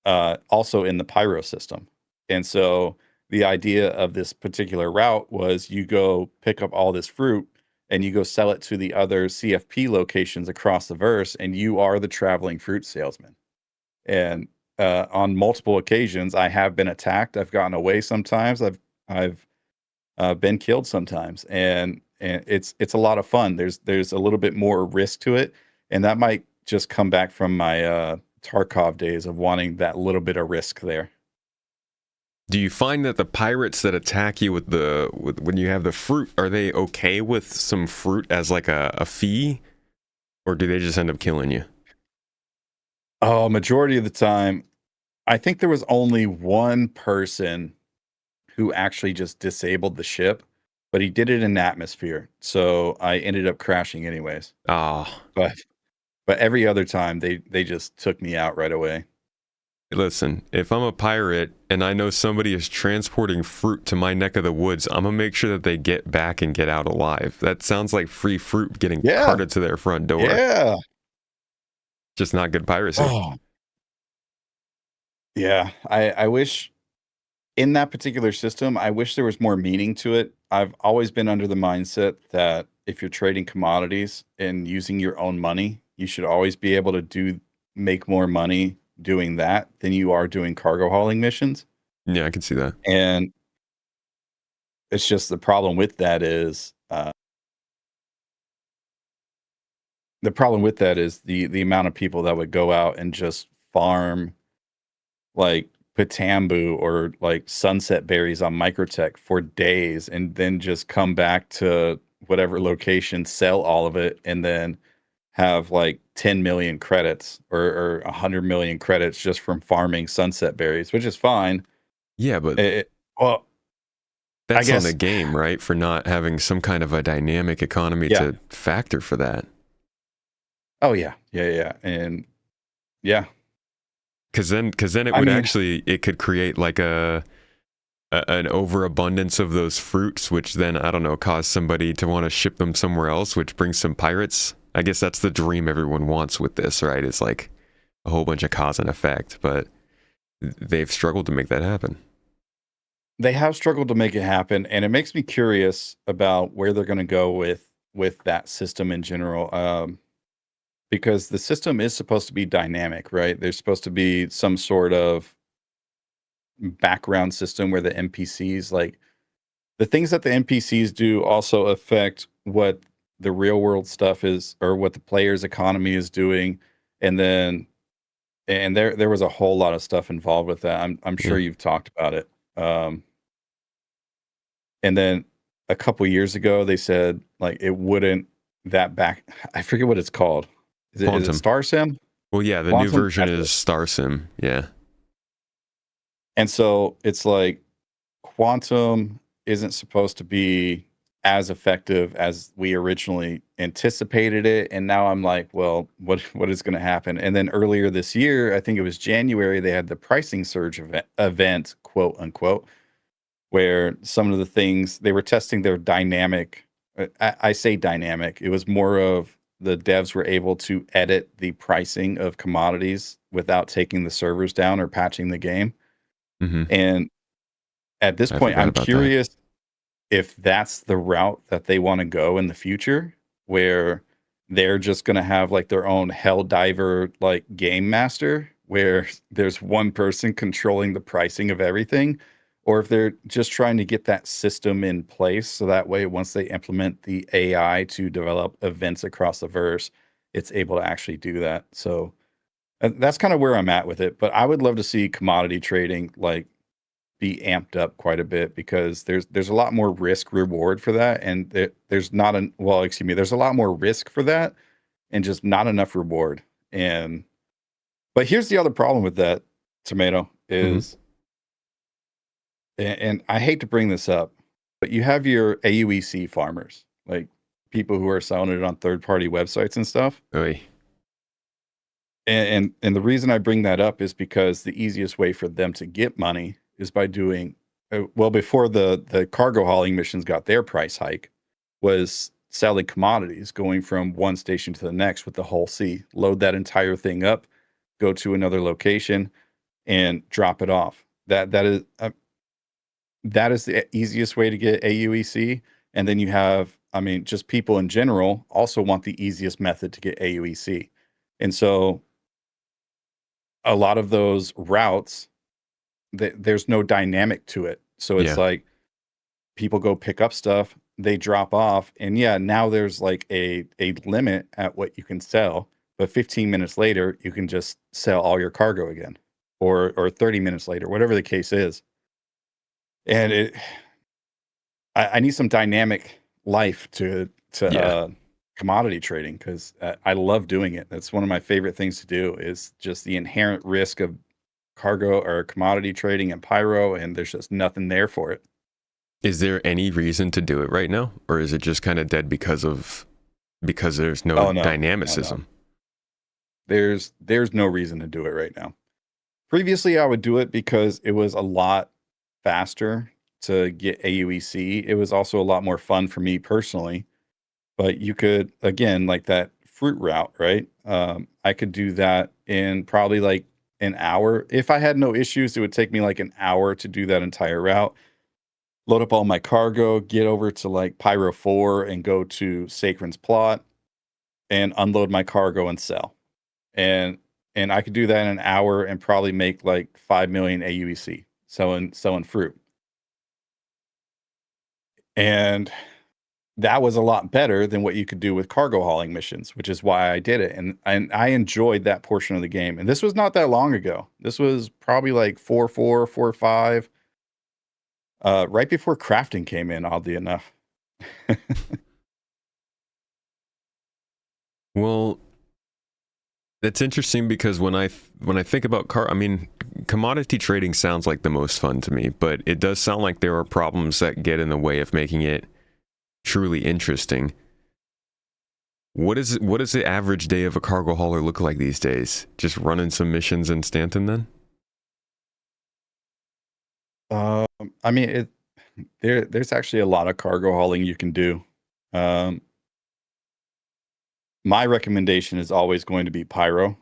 also in the Pyro system. And so the idea of this particular route was you go pick up all this fruit and you go sell it to the other CFP locations across the verse, and you are the traveling fruit salesman. And on multiple occasions, I have been attacked. I've gotten away sometimes. I've been killed sometimes, and it's a lot of fun. There's a little bit more risk to it, and that might just come back from my Tarkov days of wanting that little bit of risk there. Do you find that the pirates that attack you with when you have the fruit, are they okay with some fruit as like a fee, or do they just end up killing you? Oh, majority of the time, I think there was only one person who actually just disabled the ship, but he did it in atmosphere. So I ended up crashing anyways. Ah, But every other time they just took me out right away. listen, if I'm a pirate and I know somebody is transporting fruit to my neck of the woods, I'm gonna make sure that they get back and get out alive. That sounds like free fruit getting Yeah. carted to their front door. Yeah. Just not good piracy. Oh, yeah. I wish in that particular system, I wish there was more meaning to it. I've always been under the mindset that if you're trading commodities and using your own money, you should always be able to make more money doing that than you are doing cargo hauling missions. Yeah, I can see that. And it's just the problem with that is the amount of people that would go out and just farm like Pitambu or like sunset berries on Microtech for days and then just come back to whatever location, sell all of it, and then have like 10 million credits or 100 million credits just from farming sunset berries, which is fine. Yeah, but Well, I that's on the guess, game, right? For not having some kind of a dynamic economy yeah. to factor for that. Oh, yeah. Yeah. Yeah. And yeah, Because then it I would mean, actually, it could create like an overabundance of those fruits, which then, I don't know, cause somebody to want to ship them somewhere else, which brings some pirates. I guess that's the dream everyone wants with this, right? It's like a whole bunch of cause and effect, but they've struggled to make that happen. they have struggled to make it happen, and it makes me curious about where they're going to go with that system in general. Because the system is supposed to be dynamic, right? There's supposed to be some sort of background system where the NPCs, like the things that the NPCs do, also affect what the real world stuff is or what the player's economy is doing, and then and there was a whole lot of stuff involved with that. I'm Yeah. sure you've talked about it. And then a couple years ago, they said like it wouldn't that back. I forget what it's called. Is it Quantum. Star Sim? Well, yeah, the new Quantum? version That's is it. Star Sim. Yeah. And so it's like quantum isn't supposed to be as effective as we originally anticipated it. And now I'm like, well, what is going to happen? And then earlier this year, I think it was January, they had the pricing surge event, quote unquote, where some of the things they were testing their dynamic. I say dynamic. It was more of the devs were able to edit the pricing of commodities without taking the servers down or patching the game. Mm-hmm. And at this I point, forgot I'm about that. curious if that's the route that they want to go in the future, where they're just going to have like their own hell diver like game master, where there's one person controlling the pricing of everything, or if they're just trying to get that system in place so that way once they implement the AI to develop events across the verse, it's able to actually do that. So that's kind of where I'm at with it. But I would love to see commodity trading like be amped up quite a bit because there's a lot more risk reward for that, and there's not an well, excuse me, there's a lot more risk for that, and just not enough reward. And but here's the other problem with that, Tomato, Mm-hmm. is and I hate to bring this up, but you have your AUEC farmers, like people who are selling it on third-party websites and stuff. Oy. And the reason I bring that up is because the easiest way for them to get money is by doing well before the cargo hauling missions got their price hike was selling commodities, going from one station to the next with the whole C, load that entire thing up, go to another location, and drop it off. That is the easiest way to get AUEC. And then you have, I mean, just people in general also want the easiest method to get AUEC. And so a lot of those routes, there's no dynamic to it. So it's Yeah. like people go pick up stuff, they drop off, and yeah, now there's like a limit at what you can sell. But 15 minutes later, you can just sell all your cargo again, or 30 minutes later, whatever the case is. And I need some dynamic life to Yeah. commodity trading because I love doing it. That's one of my favorite things to do is just the inherent risk of cargo or commodity trading and pyro, and there's just nothing there for it. Is there any reason to do it right now, or is it just kind of dead because there's no Oh no, dynamicism? there's no reason to do it right now. Previously, I would do it because it was a lot faster to get AUEC. It was also a lot more fun for me personally. But you could, again, like that fruit route, right? I could do that in probably like an hour. If I had no issues, it would take me like an hour to do that entire route. Load up all my cargo, get over to like Pyro 4 and go to Sacren's plot and unload my cargo and sell. And I could do that in an hour and probably make like 5 million AUEC selling fruit. And that was a lot better than what you could do with cargo hauling missions, which is why I did it. And I enjoyed that portion of the game. And this was not that long ago. This was probably like 4.4, 4.5, right before crafting came in, oddly enough. Well, that's interesting because when I think about commodity trading sounds like the most fun to me, but it does sound like there are problems that get in the way of making it truly interesting. What is the average day of a cargo hauler look like these days? Just running some missions in Stanton then? I mean, there's actually a lot of cargo hauling you can do. My recommendation is always going to be Pyro,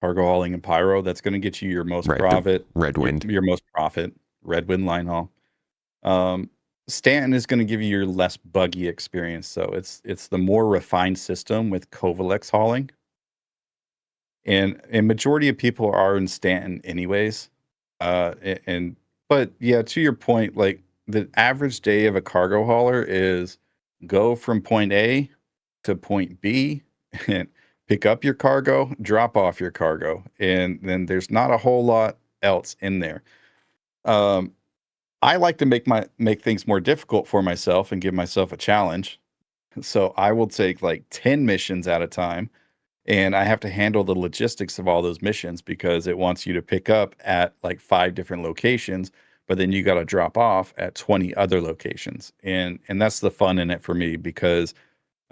cargo hauling and Pyro. That's going to get you your most Right, profit, Red Wind. your most profit, Red Wind line haul. Stanton is going to give you your less buggy experience. So it's the more refined system with Kovalex hauling. And majority of people are in Stanton anyways. But yeah, to your point, like the average day of a cargo hauler is go from point A to point B and pick up your cargo, drop off your cargo, and then there's not a whole lot else in there. I like to make things more difficult for myself and give myself a challenge. So I will take like 10 missions at a time, and I have to handle the logistics of all those missions because it wants you to pick up at like 5 different locations, but then you got to drop off at 20 other locations. And that's the fun in it for me because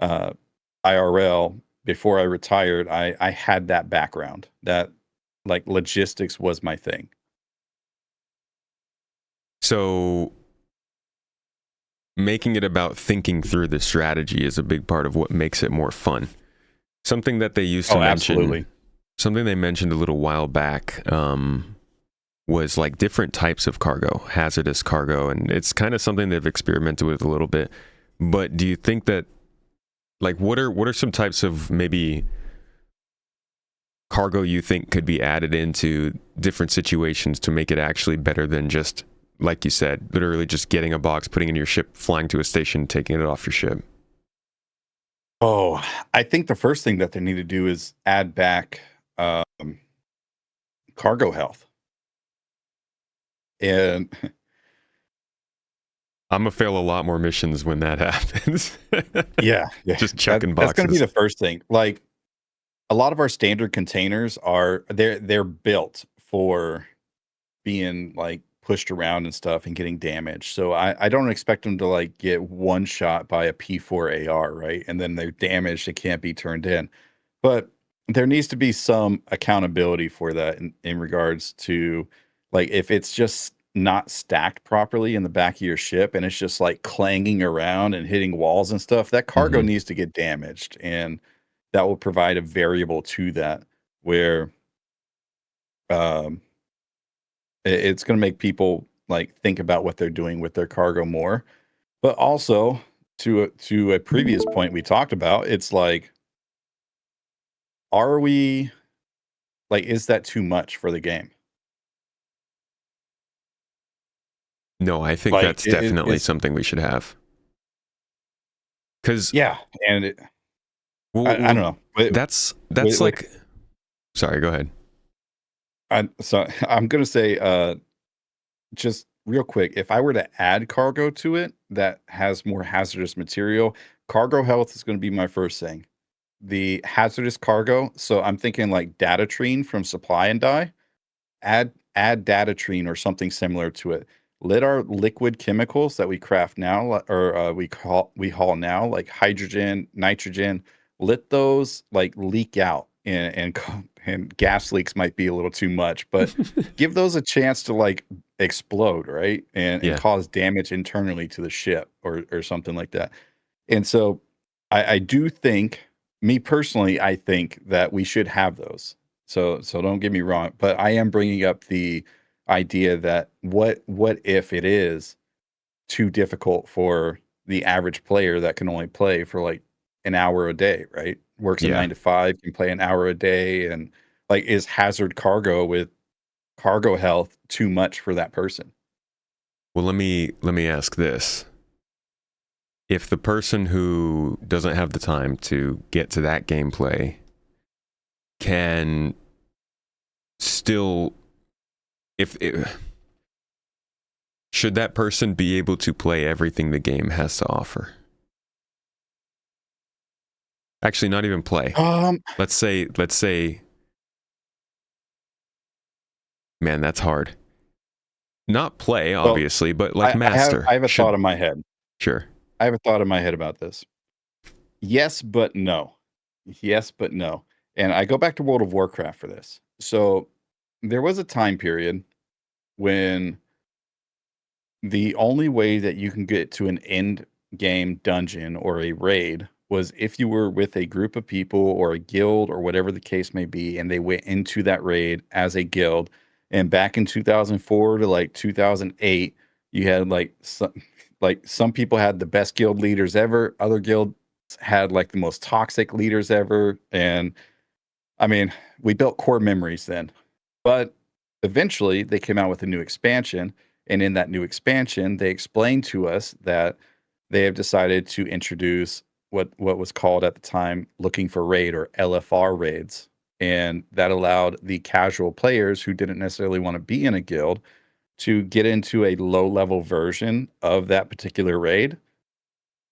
IRL, before I retired, I had that background that like logistics was my thing. So making it about thinking through the strategy is a big part of what makes it more fun. Something that they used to mention, absolutely. something they mentioned a little while back, was like different types of cargo, hazardous cargo, and it's kind of something they've experimented with a little bit. But do you think that, like, what are some types of maybe cargo you think could be added into different situations to make it actually better than just like you said, literally just getting a box, putting it in your ship, flying to a station, taking it off your ship? Oh, I think the first thing that they need to do is add back um, cargo health. And I'm gonna fail a lot more missions when that happens. yeah, Just chucking that's going to be boxes. the first thing. Like a lot of our standard containers they're built for being like pushed around and stuff and getting damaged. So I don't expect them to like get one shot by a P4 AR, right? And then they're damaged, it can't be turned in. But there needs to be some accountability for that in regards to like if it's just not stacked properly in the back of your ship and it's just like clanging around and hitting walls and stuff, that cargo Mhm. needs to get damaged. And that will provide a variable to that where um it's going to make people like think about what they're doing with their cargo more. But also to a previous point we talked about, it's like, are we like, is that too much for the game? No, I think Like, that's definitely is something we should have. Because, yeah, and well, I don't know, that's with like, sorry, go ahead. I'm gonna say just real quick, if I were to add cargo to it that has more hazardous material, cargo health is going to be my first thing. The hazardous cargo. So I'm thinking like data trine from Supply and Die. Add data trine or something similar to it. Let our liquid chemicals that we craft now, or we haul now, like hydrogen, nitrogen, let those like leak out, and gas leaks might be a little too much, but give those a chance to like explode, right, and Yeah. cause damage internally to the ship or something like that. And so I do think, me personally, I think that we should have those. So don't get me wrong, but I am bringing up the idea that what if it is too difficult for the average player that can only play for like an hour a day, right? Works a Yeah. 9 to 5, can play an hour a day, and like is hazard cargo with cargo health too much for that person? Well, let me ask this. If the person who doesn't have the time to get to that gameplay can still, if it, should that person be able to play everything the game has to offer? Actually, not even play. Um, Let's say, man, that's hard. Not play, well, obviously, but like master. I have a thought Should, in my head. sure. I have a thought in my head about this. Yes, but no. Yes, but no. And I go back to World of Warcraft for this. So there was a time period when the only way that you can get to an end game dungeon or a raid was if you were with a group of people or a guild or whatever the case may be, and they went into that raid as a guild. And back in 2004 to like 2008, you had like some people had the best guild leaders ever. Other guilds had like the most toxic leaders ever. And I mean, we built core memories then. But eventually, they came out with a new expansion, and in that new expansion, they explained to us that they have decided to introduce what was called at the time looking for raid or LFR raids, and that allowed the casual players who didn't necessarily want to be in a guild to get into a low level version of that particular raid,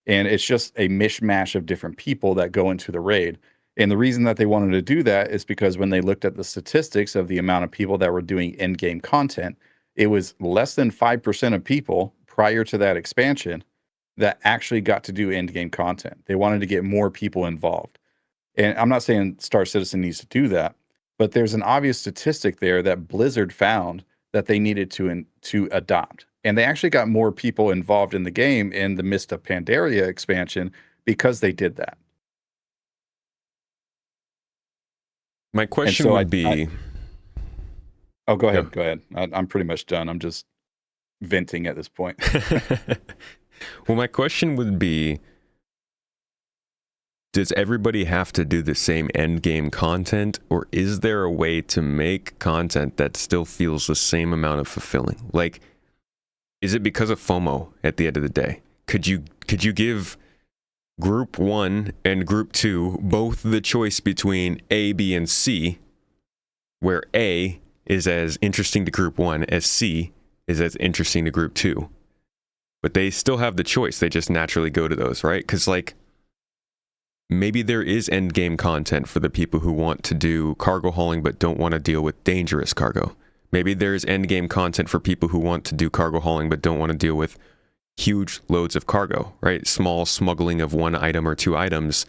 and it's just a mishmash of different people that go into the raid. And the reason that they wanted to do that is because when they looked at the statistics of the amount of people that were doing end game content, it was less than 5% of people prior to that expansion that actually got to do end game content. They wanted to get more people involved. And I'm not saying Star Citizen needs to do that, but there's an obvious statistic there that Blizzard found that they needed to adopt. And they actually got more people involved in the game in the Mist of Pandaria expansion because they did that. My And question so would I be, oh, go go. ahead, go ahead. I'm pretty much done. I'm just venting at this point. Well, my question would be, does everybody have to do the same end game content, or is there a way to make content that still feels the same amount of fulfilling? Like, is it because of FOMO at the end of the day? Could you give Group 1 and Group 2 both the choice between A, B, and C, where A is as interesting to Group 1 as C is as interesting to Group 2? But they still have the choice. They just naturally go to those, right? Because, like, maybe there is end game content for the people who want to do cargo hauling but don't want to deal with dangerous cargo. Maybe there's end game content for people who want to do cargo hauling but don't want to deal with huge loads of cargo, right? Small smuggling of one item or two items,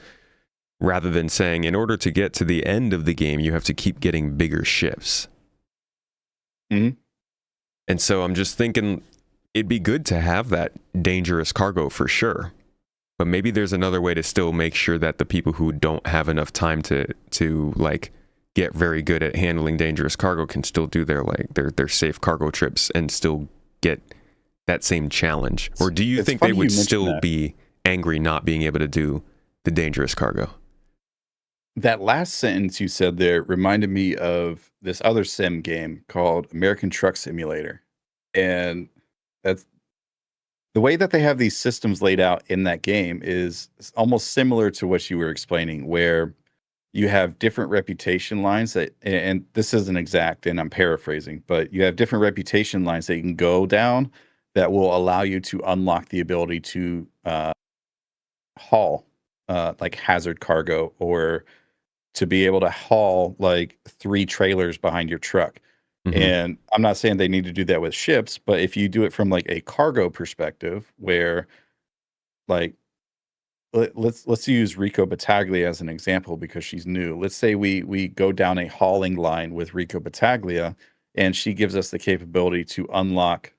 rather than saying, in order to get to the end of the game, you have to keep getting bigger ships. Mm-hmm. And so I'm just thinking it'd be good to have that dangerous cargo for sure. But maybe there's another way to still make sure that the people who don't have enough time to like get very good at handling dangerous cargo can still do their safe cargo trips and still get that same challenge. Or do you think they would still be angry not being able to do the dangerous cargo? That last sentence you said there reminded me of this other sim game called American Truck Simulator. And that's the way that they have these systems laid out in that game is almost similar to what you were explaining, where you have different reputation lines that, and this isn't exact and I'm paraphrasing, but you have different reputation lines that you can go down that will allow you to unlock the ability to haul like hazard cargo, or to be able to haul like 3 trailers behind your truck. Mm-hmm. And I'm not saying they need to do that with ships, but if you do it from like a cargo perspective, where like let's use Rico Battaglia as an example because she's new. Let's say we go down a hauling line with Rico Battaglia, and she gives us the capability to unlock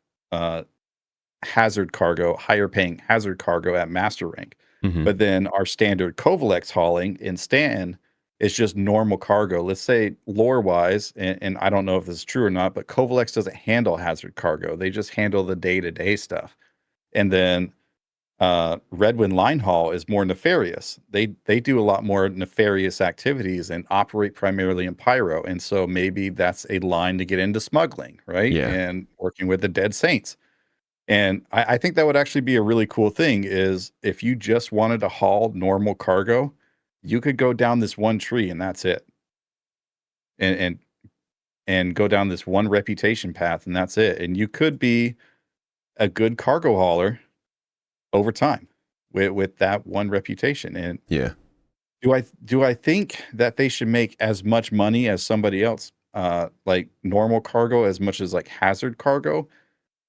hazard cargo, higher paying hazard cargo at master rank. Mm-hmm. But then our standard Covalex hauling in Stanton is just normal cargo. Let's say lore wise, and I don't know if this is true or not, but Covalex doesn't handle hazard cargo. They just handle the day-to-day stuff. And then Redwind Line Haul is more nefarious. They do a lot more nefarious activities and operate primarily in pyro. And so maybe that's a line to get into smuggling, right? Yeah. And working with the Dead Saints. And I think that would actually be a really cool thing, is if you just wanted to haul normal cargo, you could go down this one tree and that's it. And go down this one reputation path and that's it. And you could be a good cargo hauler over time with that one reputation. And yeah, do I think that they should make as much money as somebody else, like normal cargo, as much as like hazard cargo?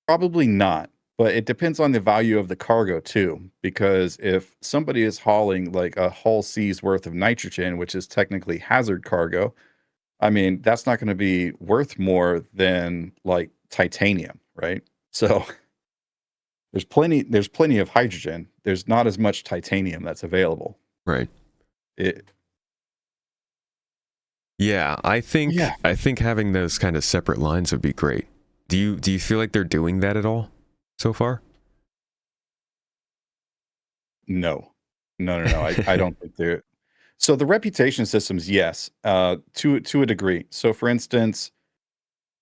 Probably not, but it depends on the value of the cargo too. Because if somebody is hauling like a whole sea's worth of nitrogen, which is technically hazard cargo, I mean, that's not going to be worth more than like titanium, right? So there's plenty of hydrogen. There's not as much titanium that's available. right. It, Yeah, I think having those kind of separate lines would be great. Do you feel like they're doing that at all so far? No. I don't think they're. So the reputation systems, yes, to a degree. So for instance,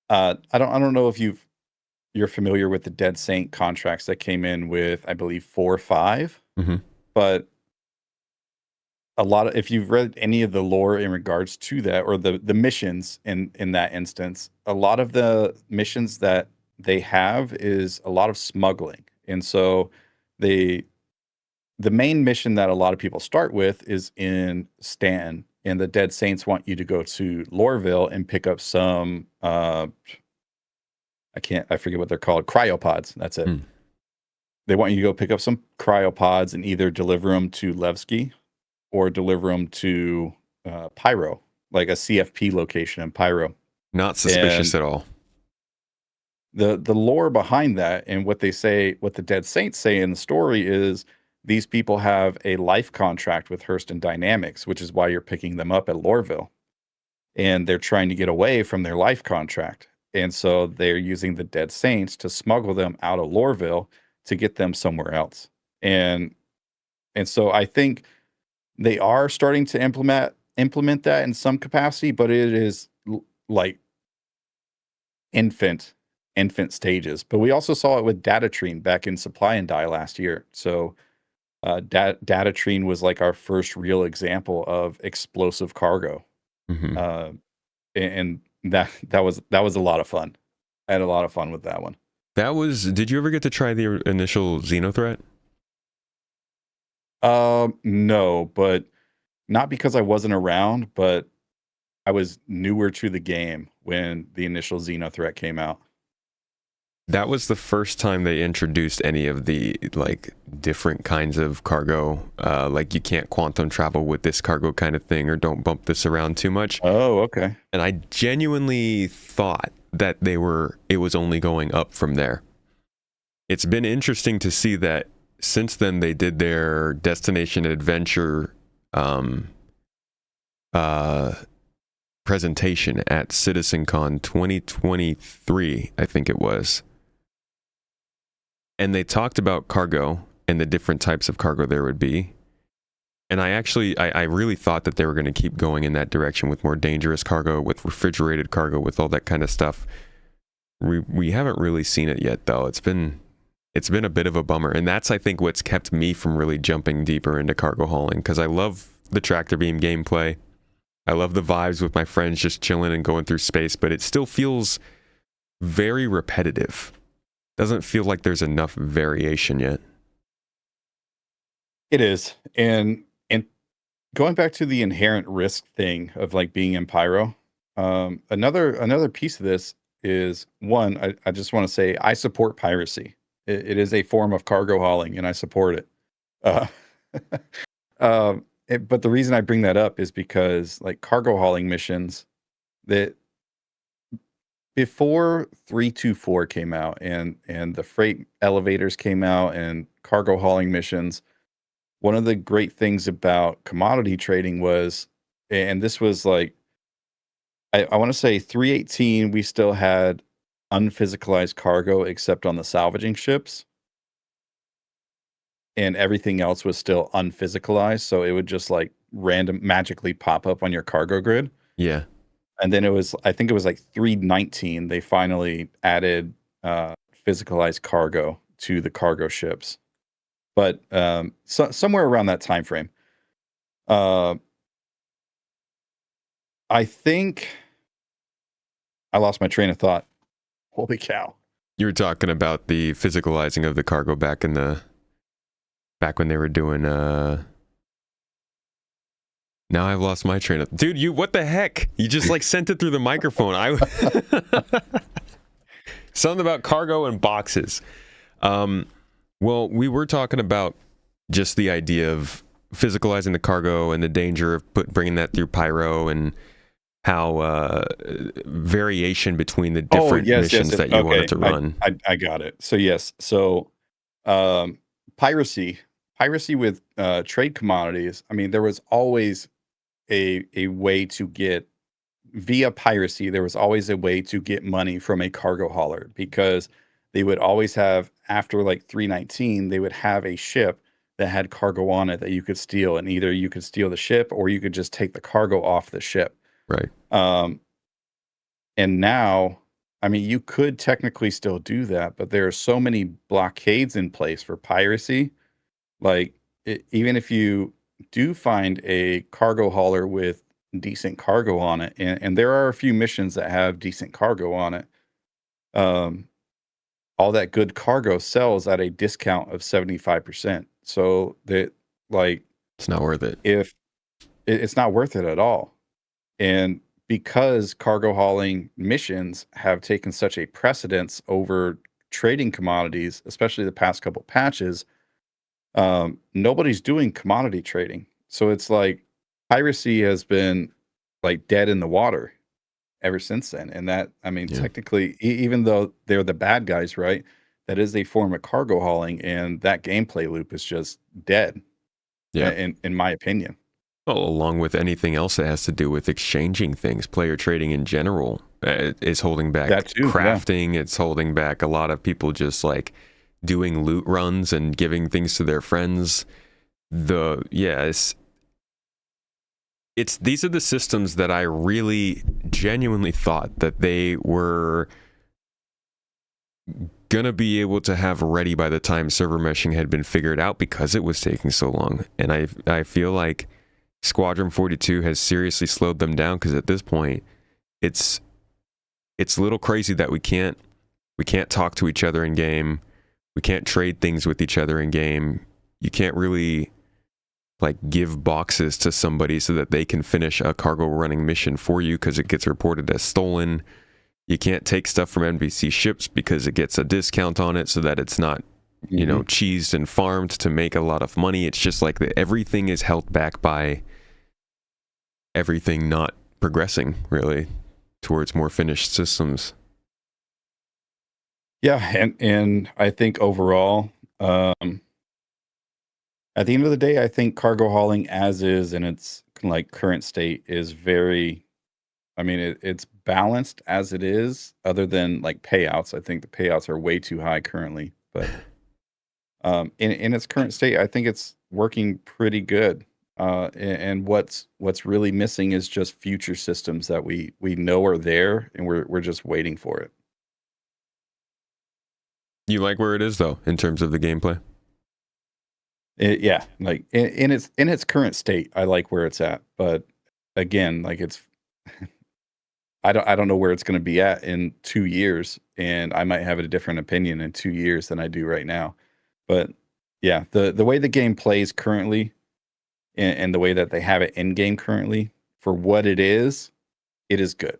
I don't know if you're familiar with the Dead Saint contracts that came in with, I believe, 4 or 5, Mm-hmm. but a lot of, if you've read any of the lore in regards to that, or the missions in that instance, a lot of the missions that they have is a lot of smuggling. And so the main mission that a lot of people start with is in Stanton, and the Dead Saints want you to go to Loreville and pick up some I forget what they're called, cryopods. That's it. They want you to go pick up some cryopods and either deliver them to Levski or deliver them to Pyro, like a CFP location in Pyro. Not suspicious at all. The lore behind that, and what the Dead Saints say in the story, is these people have a life contract with Hurston Dynamics, which is why you're picking them up at Loreville. And they're trying to get away from their life contract. And so they're using the Dead Saints to smuggle them out of Loreville to get them somewhere else. And so I think they are starting to implement that in some capacity, but it is like infant infant stages. But we also saw it with Datatrine back in Supply and Die last year. So Datatrine was like our first real example of explosive cargo, Hmm. uh, and that was a lot of fun. I had a lot of fun with that one. Did you ever get to try the initial Xenothreat? No, but not because I wasn't around, but I was newer to the game when the initial Xenothreat came out. That was the first time they introduced any of the like different kinds of cargo, like you can't quantum travel with this cargo kind of thing, or don't bump this around too much. Oh, okay. And I genuinely thought that it was only going up from there. It's been interesting to see that since then they did their destination adventure uh, presentation at CitizenCon 2023, I think it was. And they talked about cargo and the different types of cargo there would be. And I really thought that they were going to keep going in that direction with more dangerous cargo, with refrigerated cargo, with all that kind of stuff. We haven't really seen it yet, though. It's been a bit of a bummer. And that's, I think, what's kept me from really jumping deeper into cargo hauling, because I love the tractor beam gameplay. I love the vibes with my friends just chilling and going through space, but it still feels very repetitive. Doesn't feel like there's enough variation yet. It is. And going back to the inherent risk thing of like being in pyro, another piece of this is one, I just want to say I support piracy. It is a form of cargo hauling, and I support it. Uh, but the reason I bring that up is because like cargo hauling missions that before 324 came out and the freight elevators came out and cargo hauling missions, one of the great things about commodity trading was, and this was like, I want to say 318, we still had unphysicalized cargo except on the salvaging ships, and everything else was still unphysicalized. So it would just like random magically pop up on your cargo grid. Yeah. And then I think it was like 319, they finally added physicalized cargo to the cargo ships. But somewhere around that time frame. Uh, I think I lost my train of thought. Holy cow. You were talking about the physicalizing of the cargo back when they were doing now I've lost my train of dude, what the heck? You just like sent it through the microphone. Something about cargo and boxes. Well, we were talking about just the idea of physicalizing the cargo and the danger of bringing that through pyro, and how variation between the different missions that you wanted to run. I got it. So yes, so piracy with trade commodities. I mean, there was always a way to get via piracy. There was always a way to get money from a cargo hauler, because they would always have, after like 319, they would have a ship that had cargo on it that you could steal, and either you could steal the ship or you could just take the cargo off the ship. Right. And now, I mean, you could technically still do that, but there are so many blockades in place for piracy. Like, even if you do find a cargo hauler with decent cargo on it, and there are a few missions that have decent cargo on it, all that good cargo sells at a discount of 75%. So that, like, it's not worth it. It's not worth it at all. And because cargo hauling missions have taken such a precedence over trading commodities, especially the past couple patches, nobody's doing commodity trading. So it's like piracy has been like dead in the water ever since then. And that, I mean, technically, even though they're the bad guys, right? That is a form of cargo hauling, and that gameplay loop is just dead. Yeah. In my opinion. Well, along with anything else that has to do with exchanging things, player trading in general is holding back that too, crafting. Yeah. It's holding back a lot of people just like doing loot runs and giving things to their friends. It's these are the systems that I really genuinely thought that they were gonna be able to have ready by the time server meshing had been figured out because it was taking so long. And I feel like Squadron 42 has seriously slowed them down, because at this point it's a little crazy that we can't talk to each other in game. We can't trade things with each other in game. You can't really like give boxes to somebody so that they can finish a cargo running mission for you because it gets reported as stolen. You can't take stuff from NBC ships because it gets a discount on it so that it's not, you know, cheesed and farmed to make a lot of money. It's just like that everything is held back by everything not progressing really towards more finished systems. Yeah, and I think overall, at the end of the day, I think cargo hauling as is in its like current state is very, I mean, it's balanced as it is, other than like payouts. I think the payouts are way too high currently, but in its current state, I think it's working pretty good. And what's really missing is just future systems that we know are there, and we're just waiting for it. You like where it is though in terms of the gameplay? Yeah, like in its current state, I like where it's at. But again, like it's I don't know where it's going to be at in 2 years, and I might have a different opinion in 2 years than I do right now. But yeah, the way the game plays currently, and the way that they have it in game currently, for what it is good.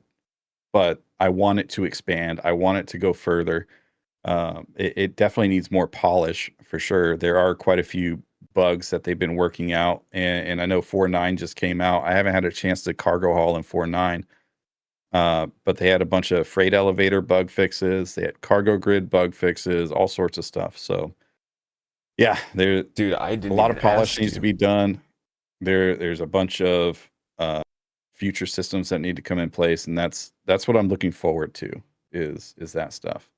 But I want it to expand. I want it to go further. It definitely needs more polish for sure. There are quite a few bugs that they've been working out, and I know 4.9 just came out. I haven't had a chance to cargo haul in 4.9. But they had a bunch of freight elevator bug fixes. They had cargo grid bug fixes, all sorts of stuff. So, yeah, Dude, I didn't a lot of even polish ask needs you. to be done. There's a bunch of future systems that need to come in place, and that's what I'm looking forward to is that stuff.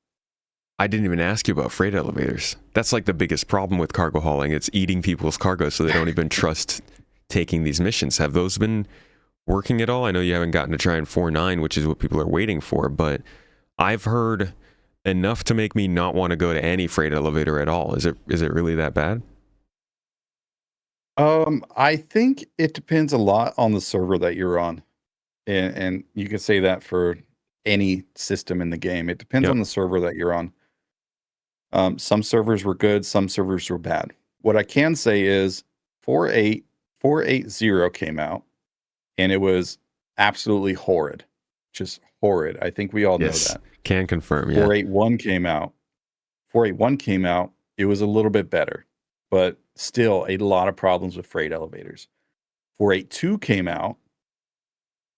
I didn't even ask you about freight elevators. That's like the biggest problem with cargo hauling. It's eating people's cargo, so they don't even trust taking these missions. Have those been working at all? I know you haven't gotten to try in 4.9, which is what people are waiting for, but I've heard enough to make me not want to go to any freight elevator at all. Is it really that bad? I think it depends a lot on the server that you're on, and you can say that for any system in the game. It depends Yep. on the server that you're on. Some servers were good, some servers were bad. What I can say is 4.80 came out, and it was absolutely horrid. Just horrid. I think we all know Yes. that. Can confirm, yeah. 4.81 came out. 4.81 came out. It was a little bit better, but still a lot of problems with freight elevators. 4.82 came out,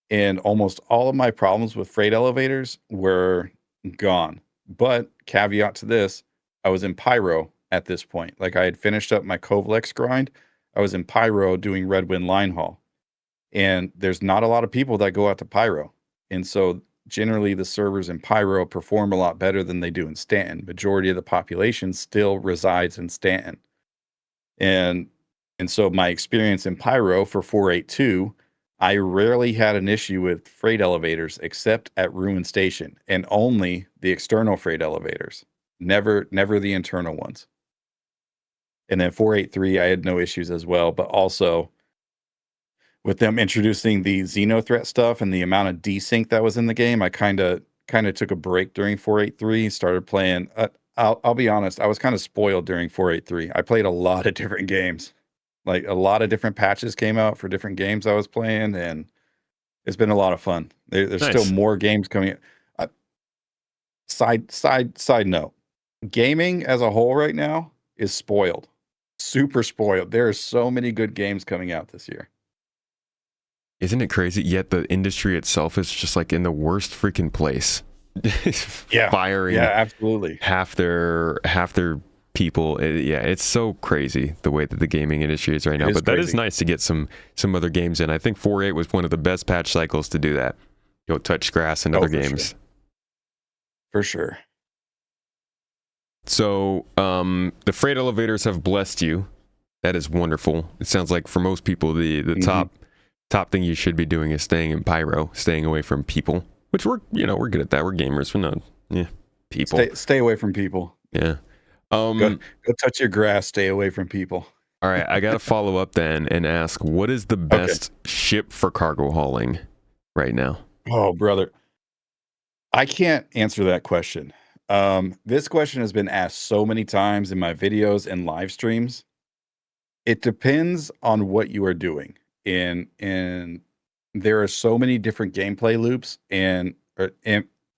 and almost all of my problems with freight elevators were gone. But caveat to this, I was in Pyro at this point. Like I had finished up my Kovlex grind. I was in Pyro doing Red Wind line haul. And there's not a lot of people that go out to Pyro. And so generally the servers in Pyro perform a lot better than they do in Stanton. Majority of the population still resides in Stanton. And so my experience in Pyro for 4.82, I rarely had an issue with freight elevators except at Ruin Station, and only the external freight elevators. Never the internal ones. And then 4.83, I had no issues as well, but also with them introducing the Xeno threat stuff and the amount of desync that was in the game, I kind of took a break during 4.83, started playing. I'll be honest, I was kind of spoiled during 4.83. I played a lot of different games. Like a lot of different patches came out for different games I was playing, and it's been a lot of fun. There's still Nice. more games coming. Side note, gaming as a whole right now is spoiled, super spoiled. There are so many good games coming out this year. Isn't it crazy? Yet the industry itself is just like in the worst freaking place. Yeah. Firing Yeah, absolutely. half their people. It's so crazy the way that the gaming industry is right now. It is But that is crazy. nice to get some other games in. I think 4.8 was one of the best patch cycles to do that. Go touch grass and other for games. Sure. For sure. So the freight elevators have blessed you. That is wonderful. It sounds like for most people, the top thing you should be doing is staying in Pyro, staying away from people. Which we're good at that. We're gamers. We're not. Yeah. People. Stay away from people. Yeah. Go touch your grass. Stay away from people. All right, I got to follow up then and ask, what is the Okay. best ship for cargo hauling right now? Oh, brother. I can't answer that question. This question has been asked so many times in my videos and live streams. It depends on what you are doing. And there are so many different gameplay loops and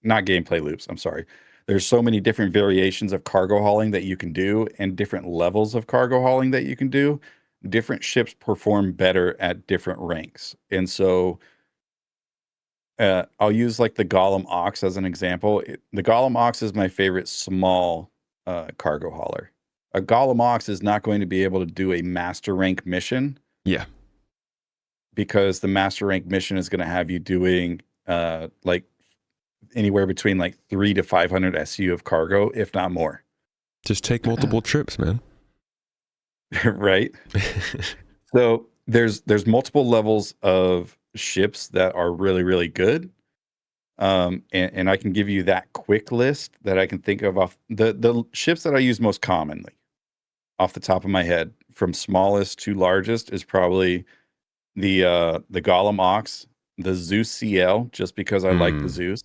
not gameplay loops, I'm sorry. There's so many different variations of cargo hauling that you can do and different levels of cargo hauling that you can do. Different ships perform better at different ranks. And so I'll use like the Golem Ox as an example. The Golem Ox is my favorite small cargo hauler. A Golem Ox is not going to be able to do a master rank mission Yeah. because the master rank mission is going to have you doing like anywhere between like 3 to 500 SU of cargo, if not more. Just take multiple trips, man. Right? So there's multiple levels of ships that are really, really good. And I can give you that quick list that I can think of off the ships that I use most commonly off the top of my head, from smallest to largest, is probably the Golem Ox, the Zeus CL, just because I like the Zeus.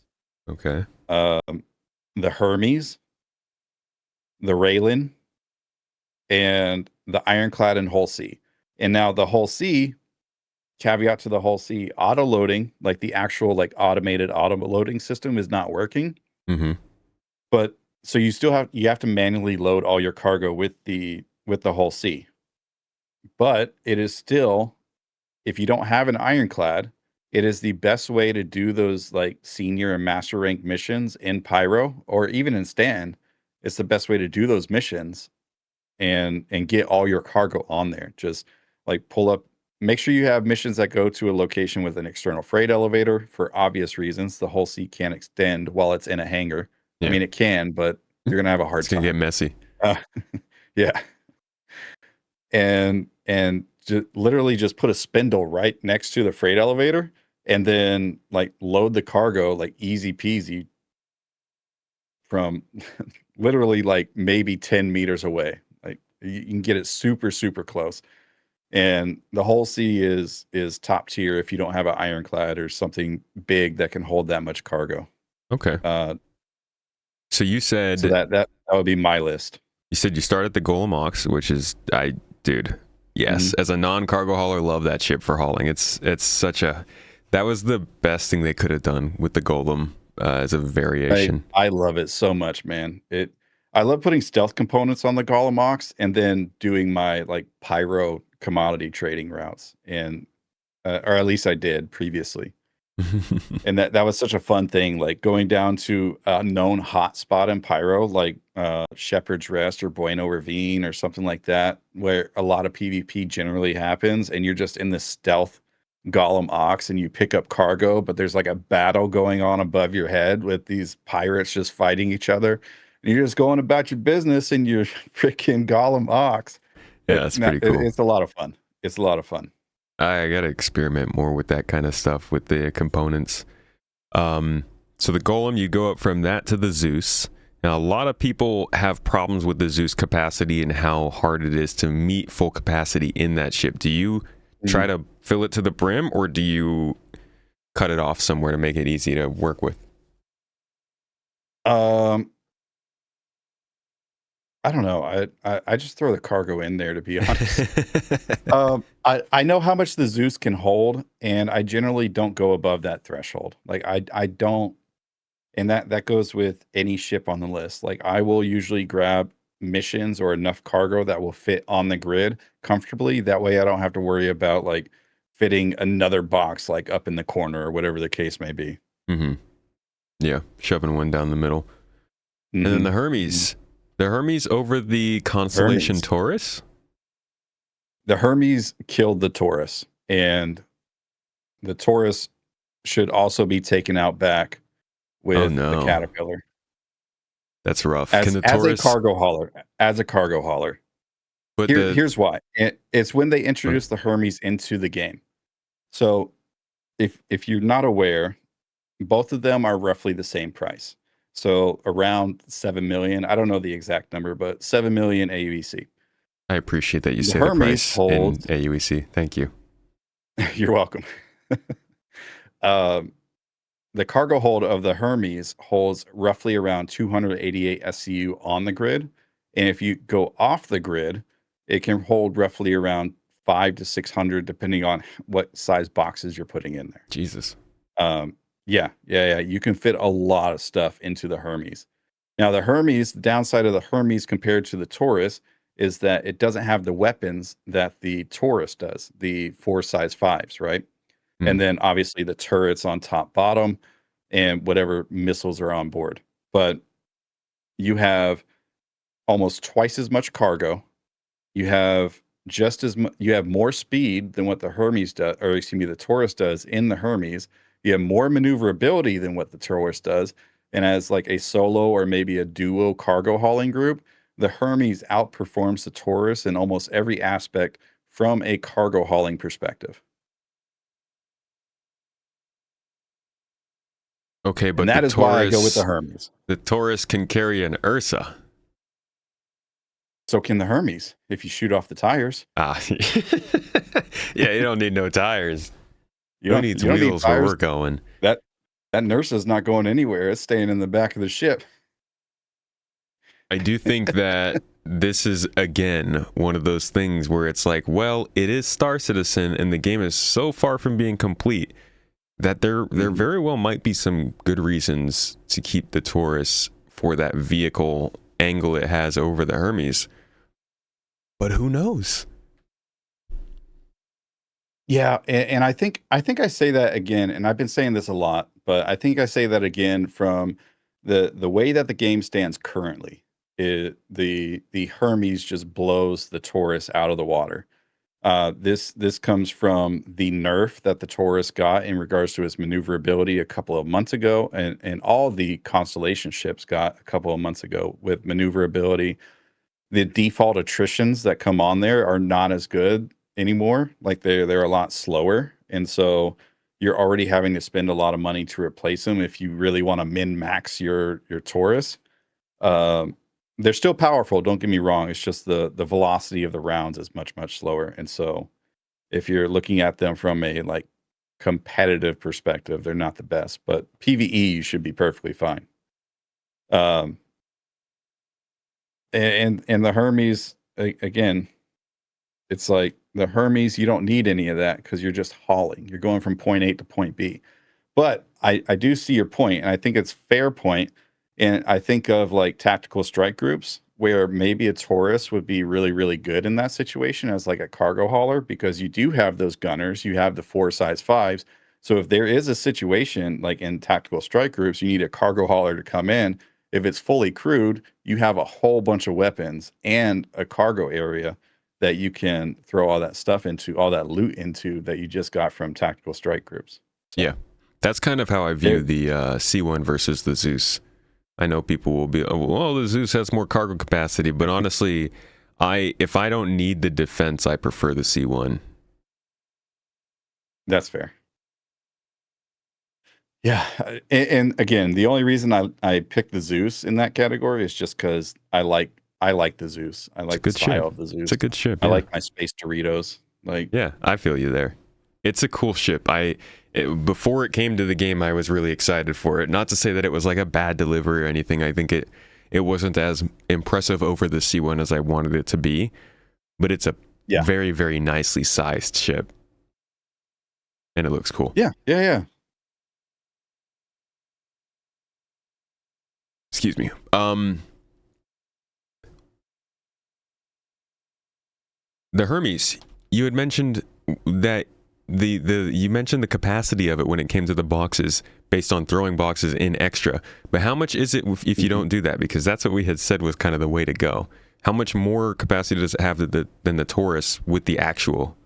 Okay. The Hermes, the Raylan, and the Ironclad and Hull C. And now the Hull C, caveat to the Hull C, auto loading, like the actual like automated auto loading system, is not working. Mm-hmm. But so you have to manually load all your cargo with the Hull C. But it is still, if you don't have an Ironclad, it is the best way to do those like senior and master rank missions in Pyro or even in Stan. It's the best way to do those missions and get all your cargo on there. Just like pull up, make sure you have missions that go to a location with an external freight elevator for obvious reasons. The Hull C can't extend while it's in a hangar. Yeah. I mean, it can, but you're gonna have a hard It's gonna time. get messy. Yeah. And literally just put a spindle right next to the freight elevator and then like load the cargo like easy peasy from literally like maybe 10 meters away. Like you can get it super, super close. And the Hull C is top tier if you don't have an Ironclad or something big that can hold that much cargo. Okay. So you said that would be my list. You said you start at the Golem Ox, which is dude, yes. As a non-cargo hauler, love that ship for hauling. It's such a, that was the best thing they could have done with the Golem as a variation. I love it so much, man. I love putting stealth components on the Golem Ox and then doing my like pyro commodity trading routes, and or at least I did previously. And that was such a fun thing, like going down to a known hot spot in Pyro, like Shepherd's Rest or Bueno Ravine or something like that, where a lot of PvP generally happens, and you're just in this stealth Golem Ox and you pick up cargo, but there's like a battle going on above your head with these pirates just fighting each other. And you're just going about your business in your freaking Golem Ox. Yeah, that's pretty cool. It's a lot of fun. It's a lot of fun. I gotta experiment more with that kind of stuff with the components. So the Golem, you go up from that to the Zeus. Now, a lot of people have problems with the Zeus capacity and how hard it is to meet full capacity in that ship. Do you try to fill it to the brim, or do you cut it off somewhere to make it easy to work with? I don't know. I just throw the cargo in there, to be honest. I know how much the Zeus can hold, and I generally don't go above that threshold. Like I don't, and that goes with any ship on the list. Like I will usually grab missions or enough cargo that will fit on the grid comfortably. That way I don't have to worry about like fitting another box like up in the corner or whatever the case may be. Mm-hmm. Yeah, shoving one down the middle. And then the Hermes. The Hermes over the constellation Taurus? The Hermes killed the Taurus, and the Taurus should also be taken out back with the Caterpillar. That's rough. As a cargo hauler. But here's why. It's when they introduced the Hermes into the game. So if you're not aware, both of them are roughly the same price. So around 7 million. I don't know the exact number, but 7 million AUEC. I appreciate that you The say the Hermes price in holds. AUEC. Thank you. You're welcome. um, the cargo hold of the Hermes holds roughly around 288 SCU on the grid. And if you go off the grid, it can hold roughly around 5 to 600, depending on what size boxes you're putting in there. Jesus. Yeah. You can fit a lot of stuff into the Hermes. Now, the downside of the Hermes compared to the Taurus is that it doesn't have the weapons that the Taurus does, the 4 size 5s, right? And then obviously the turrets on top, bottom, and whatever missiles are on board. But you have almost twice as much cargo. You have you have more speed than what the Hermes does, or excuse me, the Taurus does in the Hermes. You have more maneuverability than what the Taurus does. And as like a solo or maybe a duo cargo hauling group, the Hermes outperforms the Taurus in almost every aspect from a cargo hauling perspective. Okay, And but that is why I go with the Hermes. the Taurus can carry an Ursa. So can the Hermes if you shoot off the tires. Ah, yeah, you don't need no tires. You Who don't needs you don't need wheels where tires. we're going? That that nurse is not going anywhere. It's staying in the back of the ship. I do think that this is, again, one of those things where it's like, well, it is Star Citizen, and the game is so far from being complete that there very well might be some good reasons to keep the Taurus for that vehicle angle it has over the Hermes. But who knows? Yeah, and I think I say that again, and I've been saying this a lot, but I think I say that again from the way that the game stands currently. The Hermes just blows the Taurus out of the water. This comes from the nerf that the Taurus got in regards to its maneuverability a couple of months ago, and all the Constellation ships got a couple of months ago with maneuverability. The default attritions that come on there are not as good anymore. Like they're a lot slower, and so you're already having to spend a lot of money to replace them if you really want to min max your Taurus. Um, they're still powerful. Don't get me wrong. It's just the velocity of the rounds is much slower, and so if you're looking at them from a like competitive perspective, they're not the best. But PVE, you should be perfectly fine. Um, and the Hermes again, it's like the Hermes, you don't need any of that because you're just hauling. You're going from point A to point B. But I do see your point, and I think it's fair point. And I think of like tactical strike groups where maybe a Taurus would be really, really good in that situation as like a cargo hauler because you do have those gunners, you have the 4 size 5s. So if there is a situation like in tactical strike groups, you need a cargo hauler to come in. If it's fully crewed, you have a whole bunch of weapons and a cargo area that you can throw all that stuff into, all that loot into that you just got from tactical strike groups. So, Yeah, that's kind of how I view the C1 versus the Zeus. I know people will be, oh, well, the Zeus has more cargo capacity, but honestly, if I don't need the defense, I prefer the C1. That's fair. Yeah, and again, the only reason I picked the Zeus in that category is just because I like the Zeus. I like the style of the Zeus. It's a good ship. I like my space Doritos. Like, yeah, I feel you there. It's a cool ship. Before it came to the game, I was really excited for it. Not to say that it was like a bad delivery or anything. I think it wasn't as impressive over the C1 as I wanted it to be, but it's a very, very nicely sized ship, and it looks cool. Yeah. Excuse me. The Hermes, you had mentioned that you mentioned the capacity of it when it came to the boxes based on throwing boxes in extra. But how much is it if you don't do that? Because that's what we had said was kind of the way to go. How much more capacity does it have than the Taurus with the actual?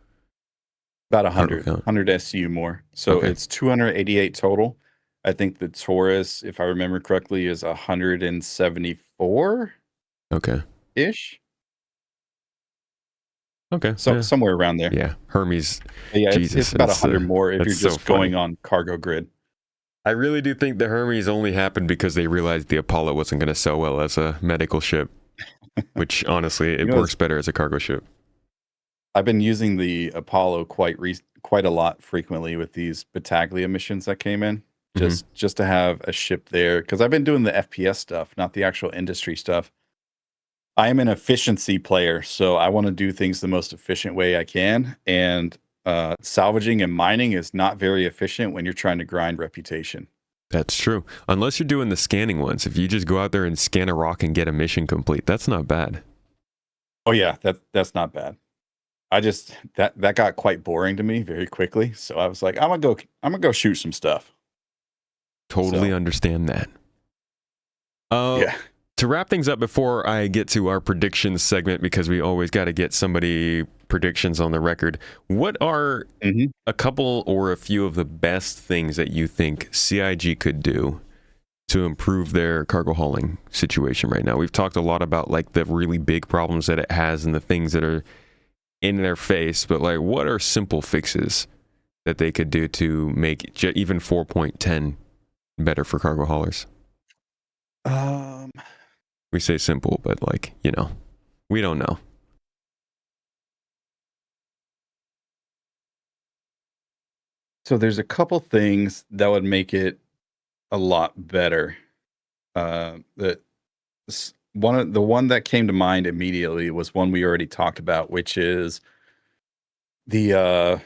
About 100 SCU more. So it's 288 total. I think the Taurus, if I remember correctly, is 174. Okay. Ish. Okay. So somewhere around there. Yeah. Hermes. Yeah, Jesus, it's about 100 more if you're just so going on cargo grid. I really do think the Hermes only happened because they realized the Apollo wasn't going to sell well as a medical ship, which honestly, You it know, works better as a cargo ship. I've been using the Apollo quite a lot frequently with these Battaglia missions that came in, Hmm. just to have a ship there because I've been doing the FPS stuff, not the actual industry stuff. I am an efficiency player, so I want to do things the most efficient way I can, and salvaging and mining is not very efficient when you're trying to grind reputation. That's true. Unless you're doing the scanning ones. If you just go out there and scan a rock and get a mission complete, that's not bad. Oh yeah, that's not bad. I just that got quite boring to me very quickly, so I was like, I'm gonna go shoot some stuff. Totally So understand that. Uh, yeah. to wrap things up before I get to our predictions segment, because we always got to get somebody predictions on the record, what are Mhm. a couple or a few of the best things that you think CIG could do to improve their cargo hauling situation right now? We've talked a lot about like the really big problems that it has and the things that are in their face, but like what are simple fixes that they could do to make even 4.10 better for cargo haulers? Um, We say simple, but like, we don't know. so there's a couple things that would make it a lot better. That one that came to mind immediately was one we already talked about, which is the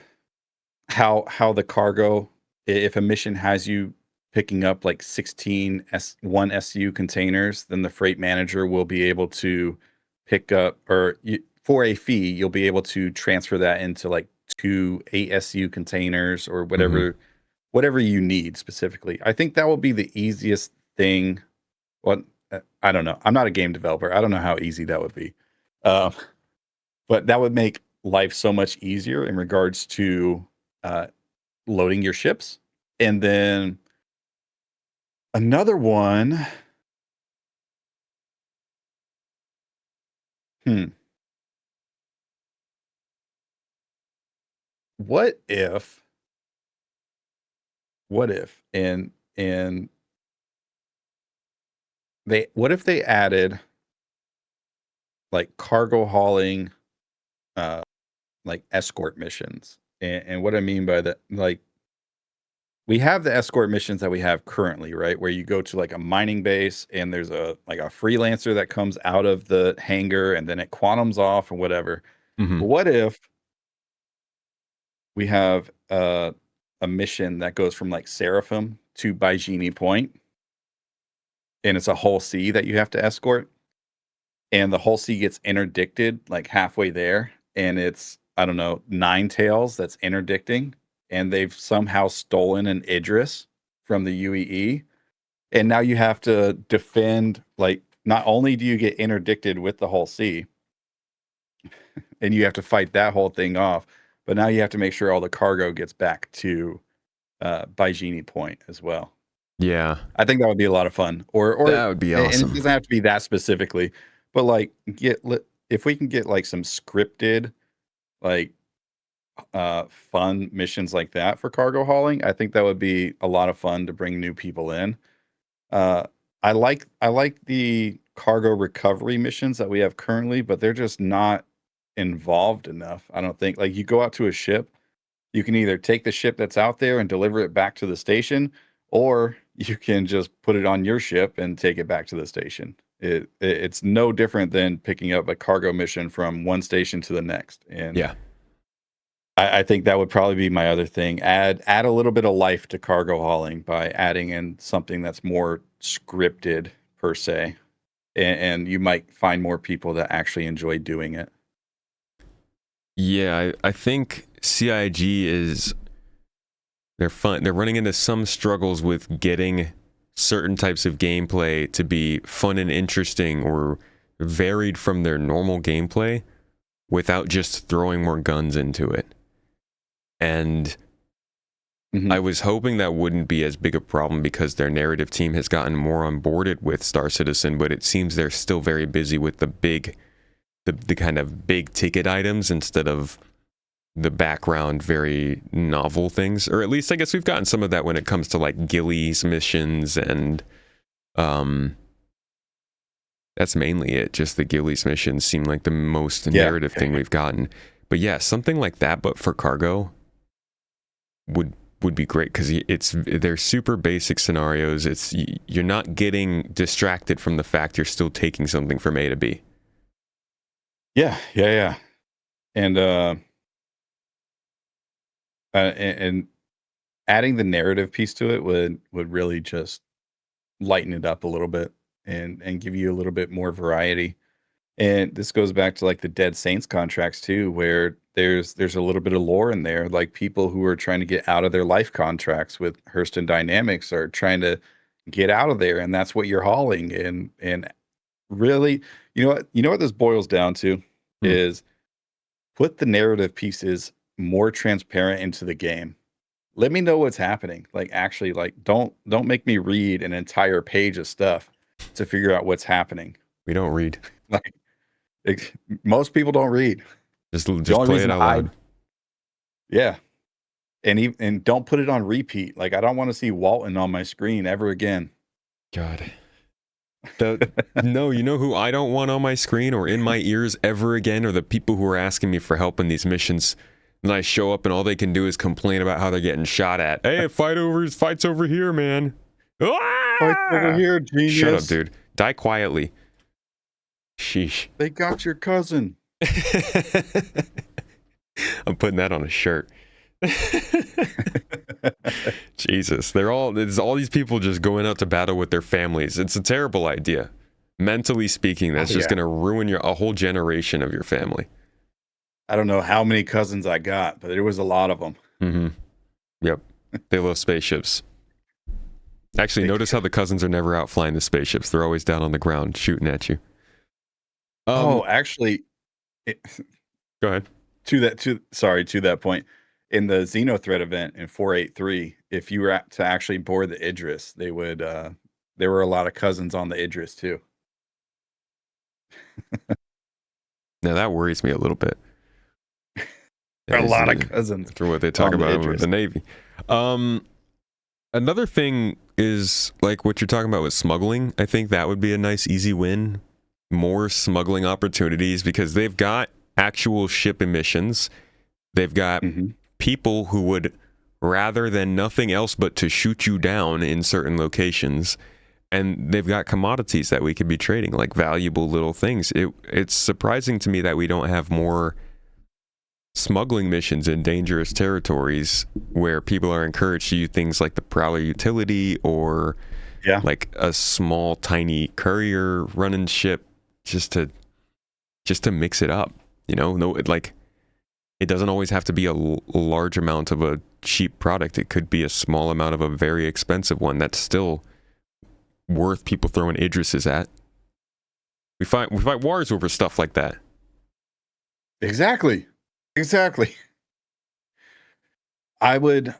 how the cargo, if a mission has you picking up like 16 one SU containers, then the freight manager will be able to pick up, for a fee you'll be able to transfer that into like 2 ASU containers or Hmm. whatever you need specifically. I think that will be the easiest thing. Well, I don't know, I'm not a game developer, I don't know how easy that would be. um, but that would make life so much easier in regards to uh, loading your ships. And then another one, hmm, what if, what if, and what if they added like cargo hauling, uh, like escort missions? And what I mean by that, like we have the escort missions that we have currently, right? Where you go to like a mining base and there's a like a freelancer that comes out of the hangar and then it quantums off or whatever. Hmm. But what if we have a mission that goes from like Seraphim to Baijini Point, and it's a whole sea that you have to escort, and the whole sea gets interdicted like halfway there, and it's I don't know nine tails that's interdicting, and they've somehow stolen an Idris from the UEE, and now you have to defend. Like, not only do you get interdicted with the whole sea, and you have to fight that whole thing off, but now you have to make sure all the cargo gets back to Baijini Point as well. Yeah, I think that would be a lot of fun. that would be And it awesome. doesn't have to be that specifically, but like if we can get like some scripted, like fun missions like that for cargo hauling, I think that would be a lot of fun to bring new people in. Uh, I like the cargo recovery missions that we have currently, but they're just not involved enough. I don't think, like, you go out to a ship, you can either take the ship that's out there and deliver it back to the station, or you can just put it on your ship and take it back to the station. It's no different than picking up a cargo mission from one station to the next. And Yeah. I think that would probably be my other thing. Add a little bit of life to cargo hauling by adding in something that's more scripted per se, and you might find more people that actually enjoy doing it. Yeah, I think CIG is they're fun. They're running into some struggles with getting certain types of gameplay to be fun and interesting or varied from their normal gameplay without just throwing more guns into it. And I Mhm. was hoping that wouldn't be as big a problem because their narrative team has gotten more onboarded with Star Citizen, but it seems they're still very busy with the kind of big ticket items instead of the background, very novel things, or at least I guess we've gotten some of that when it comes to like Gillies missions, and that's mainly it. Just the Gillies missions seem like the most narrative thing we've gotten. But yeah, something like that, but for cargo would be great, because they're super basic scenarios. You're not getting distracted from the fact you're still taking something from A to B. Yeah. And adding the narrative piece to it would really just lighten it up a little bit and give you a little bit more variety. And this goes back to like the Dead Saints contracts too, where there's a little bit of lore in there. Like people who are trying to get out of their life contracts with Hurston Dynamics are trying to get out of there, and that's what you're hauling. And really, you know what this boils down to is put the narrative pieces more transparent into the game. Let me know what's happening. Like actually, like don't make me read an entire page of stuff to figure out what's happening. We don't read. Like most people don't read. Just play it out loud. Yeah. And don't put it on repeat. Like I don't want to see Walton on my screen ever again. God. No, you know who I don't want on my screen or in my ears ever again are the people who are asking me for help in these missions. And I show up and all they can do is complain about how they're getting shot at. Hey, fight's over here, man. Ah! Fight over here, genius. Shut up, dude. Die quietly. Sheesh. They got your cousin. I'm putting that on a shirt. Jesus, there's all these people just going out to battle with their families. It's a terrible idea. Mentally speaking, that's just going to ruin a whole generation of your family. I don't know how many cousins I got, but there was a lot of them. Mm-hmm. Yep. They love spaceships. Actually, notice how the cousins are never out flying the spaceships. They're always down on the ground shooting at you. Actually, go ahead. To that point, in the Xenothreat event in 483, if you were to actually board the Idris, they would. There were a lot of cousins on the Idris too. Now that worries me a little bit. There are a lot of cousins. After what they talk about with the Navy. Another thing is like what you're talking about with smuggling. I think that would be a nice, easy win. More smuggling opportunities, because they've got actual ship emissions. They've got people who would, rather than nothing else but to shoot you down in certain locations, and they've got commodities that we could be trading, like valuable little things. It's surprising to me that we don't have more smuggling missions in dangerous territories where people are encouraged to use things like the Prowler utility or like a small tiny courier running ship just to mix it up. It doesn't always have to be a large amount of a cheap product. It could be a small amount of a very expensive one that's still worth people throwing Idrises at. We fight wars over stuff like that. Exactly. I would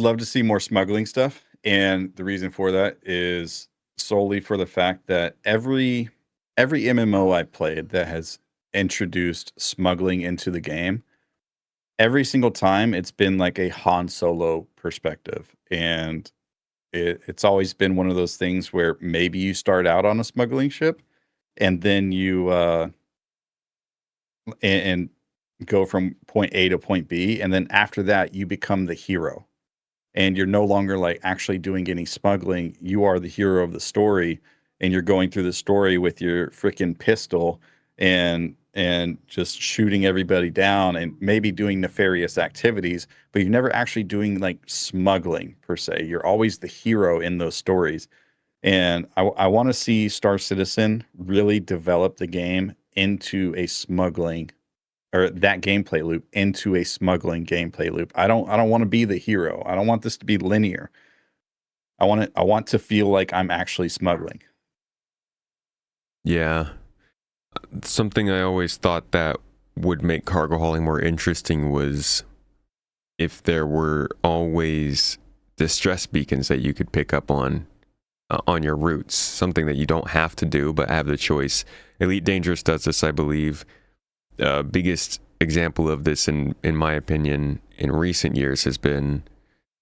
love to see more smuggling stuff, and the reason for that is solely for the fact that every MMO I played that has introduced smuggling into the game, every single time it's been like a Han Solo perspective, and it's always been one of those things where maybe you start out on a smuggling ship and then you and go from point A to point B, and then after that you become the hero, and you're no longer like actually doing any smuggling. You are the hero of the story, and you're going through the story with your freaking pistol and just shooting everybody down and maybe doing nefarious activities, but you're never actually doing like smuggling per se. You're always the hero in those stories. And I want to see Star Citizen really develop the game into a smuggling, or that gameplay loop into a smuggling gameplay loop. I don't want to be the hero. I don't want this to be linear. I want to feel like I'm actually smuggling. Yeah. Something I always thought that would make cargo hauling more interesting was if there were always distress beacons that you could pick up on your routes. Something that you don't have to do, but have the choice. Elite Dangerous does this, I believe. Biggest example of this, in my opinion, in recent years has been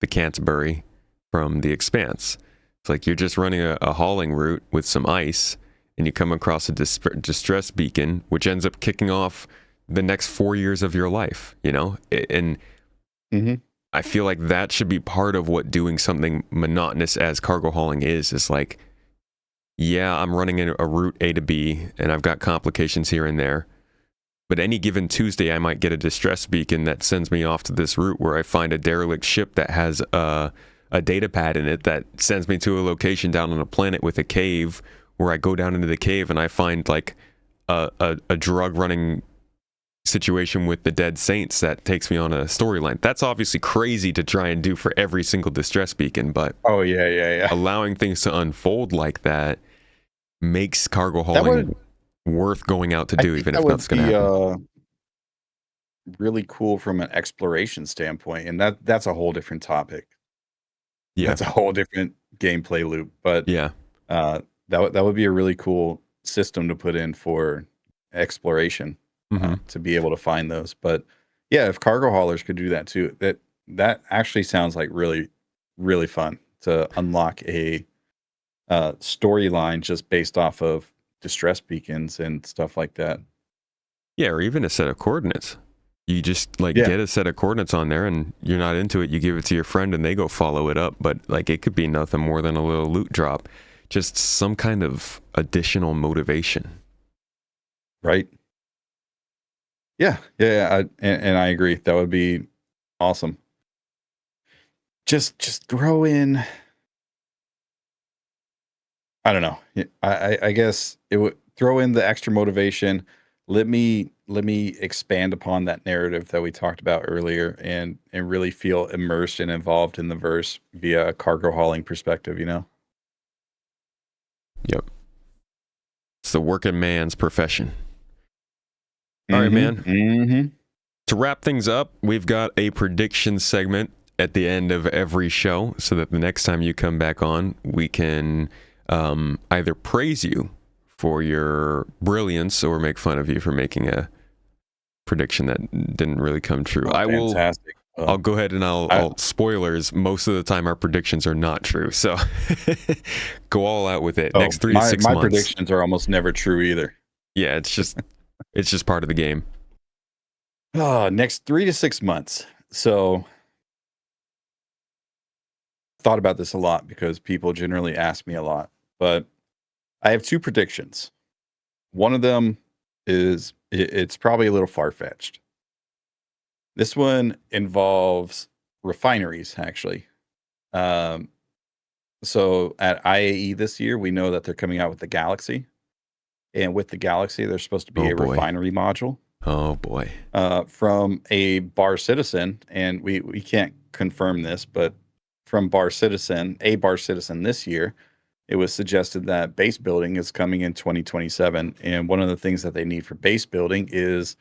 the Canterbury from The Expanse. It's like you're just running a hauling route with some ice, and you come across a distress beacon, which ends up kicking off the next 4 years of your life, you know? And I feel like that should be part of what doing something monotonous as cargo hauling is like, yeah, I'm running a route A to B, and I've got complications here and there. But any given Tuesday, I might get a distress beacon that sends me off to this route where I find a derelict ship that has a data pad in it that sends me to a location down on a planet with a cave, where I go down into the cave and I find like a drug running situation with the dead saints that takes me on a storyline. That's obviously crazy to try and do for every single distress beacon, but allowing things to unfold like that makes cargo hauling worth going out to do, even if nothing's going to happen. Really cool from an exploration standpoint, and that's a whole different topic. Yeah, that's a whole different gameplay loop. But yeah, that would be a really cool system to put in for exploration, to be able to find those. But yeah, if cargo haulers could do that too, that actually sounds like really, really fun to unlock a storyline just based off of distress beacons and stuff like that. Yeah, or even a set of coordinates. You just get a set of coordinates on there, and you're not into it, you give it to your friend and they go follow it up. But like, it could be nothing more than a little loot drop, just some kind of additional motivation. Right. Yeah. And I agree. That would be awesome. Just throw in, I don't know. I guess it would throw in the extra motivation. Let me expand upon that narrative that we talked about earlier, and really feel immersed and involved in the verse via a cargo hauling perspective, you know? Yep. It's the working man's profession. All right, man. To wrap things up, we've got a prediction segment at the end of every show, so that the next time you come back on, we can either praise you for your brilliance or make fun of you for making a prediction that didn't really come true. Fantastic. I'll go ahead and I'll spoilers. Most of the time, our predictions are not true, so go all out with it. Next 3 to 6 months. My predictions are almost never true either. Yeah, it's just part of the game. Next 3 to 6 months. So, thought about this a lot because people generally ask me a lot, but I have 2 predictions. One of them is it's probably a little far-fetched. This one involves refineries, actually. So at IAE this year, we know that they're coming out with the Galaxy, and with the Galaxy, there's supposed to be refinery module. Oh boy! From a Bar Citizen, and we can't confirm this, but from a Bar Citizen this year, it was suggested that base building is coming in 2027, and one of the things that they need for base building is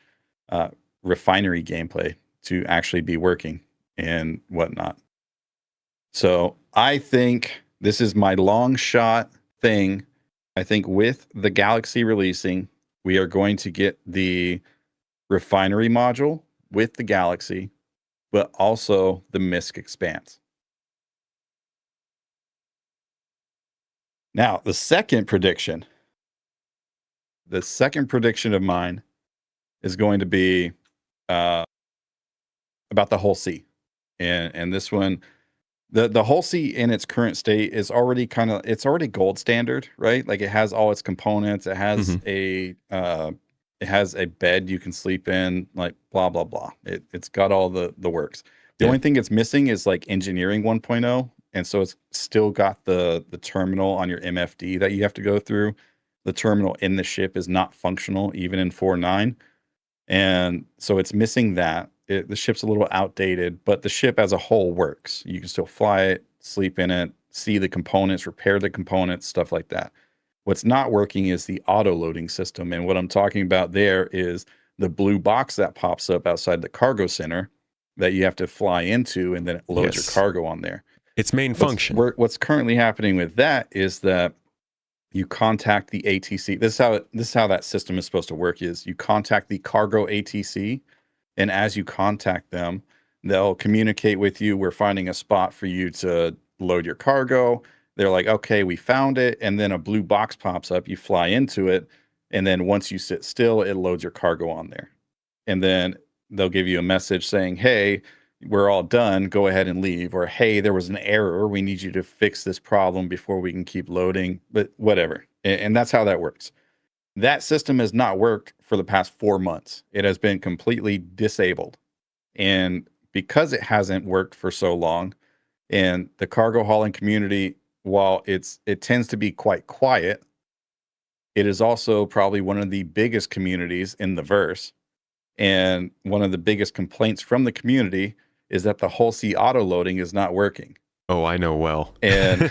refinery gameplay to actually be working and whatnot. So I think this is my long shot thing. I think with the Galaxy releasing, we are going to get the refinery module with the Galaxy, but also the Misk Expanse. Now, the second prediction of mine is going to be about the Hull C. And this one, the Hull C in its current state is already it's already gold standard, right? Like, it has all its components. It has it has a bed you can sleep in, like blah, blah, blah. It's got all the works. The only thing it's missing is like engineering 1.0. And so it's still got the terminal on your MFD that you have to go through. The terminal in the ship is not functional, even in 4.9. And so it's missing that. The ship's a little outdated, but the ship as a whole works. You can still fly it, sleep in it, see the components, repair the components, stuff like that. What's not working is the auto-loading system. And what I'm talking about there is the blue box that pops up outside the cargo center that you have to fly into, and then it loads your cargo on there. Its main function. What's currently happening with that is that you contact the ATC. This is how that system is supposed to work: is you contact the cargo ATC, And as you contact them, they'll communicate with you. We're finding a spot for you to load your cargo. They're like, okay, we found it. And then a blue box pops up. You fly into it. And then once you sit still, it loads your cargo on there. And then they'll give you a message saying, hey, we're all done. Go ahead and leave. Or, hey, there was an error. We need you to fix this problem before we can keep loading. But whatever. And that's how that works. That system has not worked for the past 4 months. It has been completely disabled. And because it hasn't worked for so long, and the cargo hauling community, while it tends to be quite quiet, it is also probably one of the biggest communities in the verse. And one of the biggest complaints from the community is that the whole sea auto loading is not working. Oh, I know well. And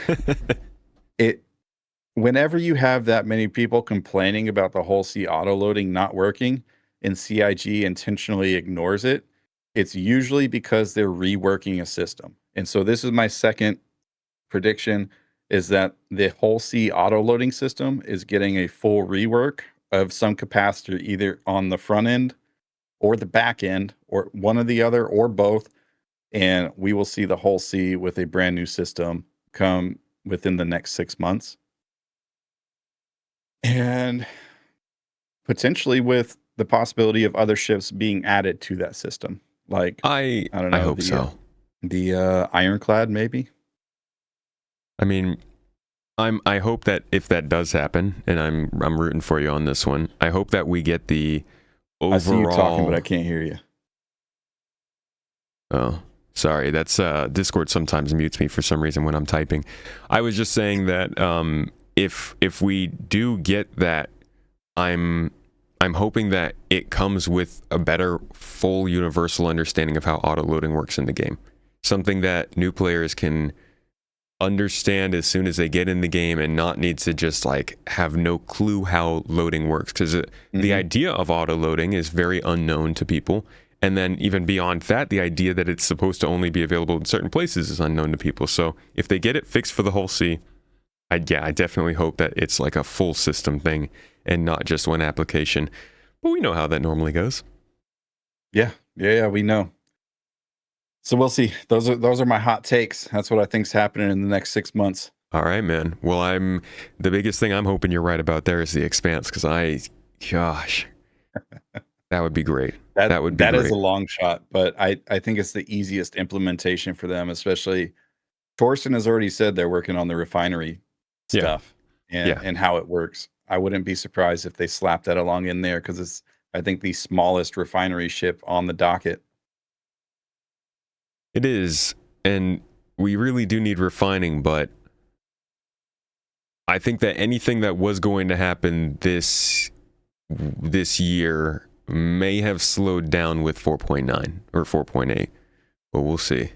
whenever you have that many people complaining about the whole sea auto loading not working and CIG intentionally ignores it, it's usually because they're reworking a system. And so this is my second prediction, is that the whole sea auto loading system is getting a full rework of some capacity, either on the front end or the back end, or one or the other, or both. And we will see the whole sea with a brand new system come within the next 6 months. And potentially with the possibility of other ships being added to that system. Like, I don't know. I hope so. The Ironclad, maybe? I mean, I hope that if that does happen, and I'm rooting for you on this one, I hope that we get the overall... I see you talking, but I can't hear you. Oh, sorry. That's Discord sometimes mutes me for some reason when I'm typing. I was just saying that if we do get that, I'm hoping that it comes with a better full universal understanding of how auto loading works in the game. Something that new players can understand as soon as they get in the game and not need to just like have no clue how loading works, because the idea of auto loading is very unknown to people. And then even beyond that, the idea that it's supposed to only be available in certain places is unknown to people. So if they get it fixed for the whole sea, I definitely hope that it's like a full system thing and not just one application. But we know how that normally goes. Yeah, we know. So we'll see. Those are my hot takes. That's what I think's happening in the next 6 months. All right, man. Well, the biggest thing I'm hoping you're right about there is the Expanse, because gosh, that would be great. That would be great. That is a long shot, but I think it's the easiest implementation for them, especially Torsten has already said they're working on the refinery stuff and how it works. I wouldn't be surprised if they slap that along in there, because it's, I think, the smallest refinery ship on the docket. It is, and we really do need refining, but I think that anything that was going to happen this year may have slowed down with 4.9 or 4.8, but we'll see.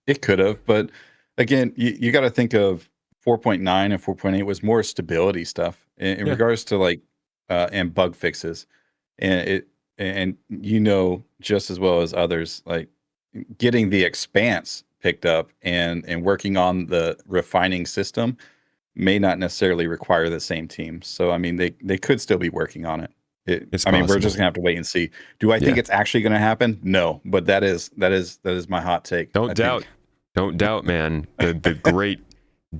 It could have, but again, you got to think of 4.9 and 4.8 was more stability stuff in regards to like and bug fixes, and just as well as others, like getting the Expanse picked up and working on the refining system may not necessarily require the same team. So I mean, they could still be working on it. I mean, we're just gonna have to wait and see. Do I think it's actually gonna happen? No, but that is my hot take. Don't doubt, man. The great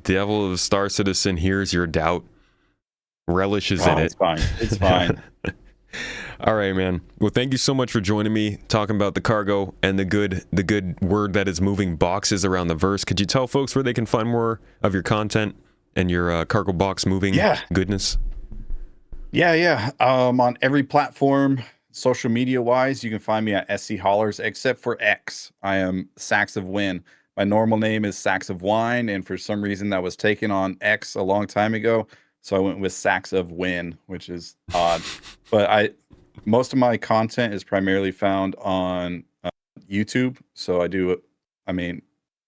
devil of Star Citizen hears your doubt, relishes in it. It's fine. All right, man. Well, thank you so much for joining me, talking about the cargo and the good word that is moving boxes around the verse. Could you tell folks where they can find more of your content and your cargo box moving goodness? Yeah. On every platform, social media wise, you can find me at SCHaulers, except for X. I am Sacks of Win. My normal name is Sacks of Wine, and for some reason that was taken on X a long time ago, so I went with Sacks of Win, which is odd. But most of my content is primarily found on YouTube. So I do,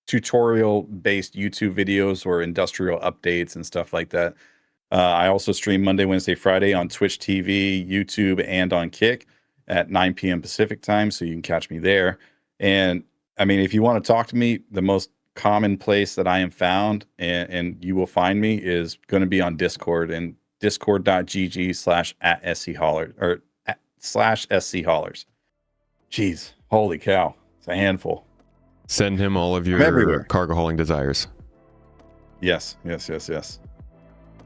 tutorial-based YouTube videos or industrial updates and stuff like that. I also stream Monday, Wednesday, Friday on Twitch TV, YouTube, and on Kick at 9 p.m. Pacific time, so you can catch me there. And I mean, if you want to talk to me, the most common place that I am found and you will find me is going to be on Discord, and discord.gg/@SCHaulers or /SCHaulers. Jeez, holy cow. It's a handful. Send him all of I'm your everywhere. cargo hauling desires. Yes.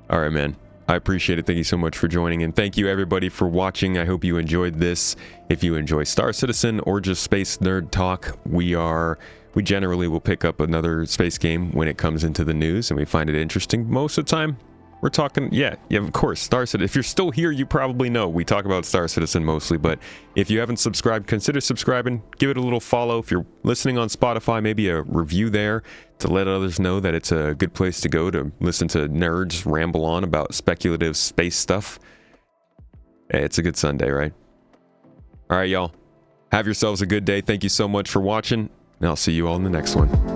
All right, man. I appreciate it. Thank you so much for joining, and thank you everybody for watching. I hope you enjoyed this. If you enjoy Star Citizen or just Space Nerd Talk, we generally will pick up another space game when it comes into the news and we find it interesting. Most of the time, we're talking, yeah, of course, Star Citizen. If you're still here, you probably know we talk about Star Citizen mostly, but if you haven't subscribed, consider subscribing. Give it a little follow. If you're listening on Spotify, maybe a review there to let others know that it's a good place to go to listen to nerds ramble on about speculative space stuff. Hey, it's a good Sunday, right? All right, y'all. Have yourselves a good day. Thank you so much for watching, and I'll see you all in the next one.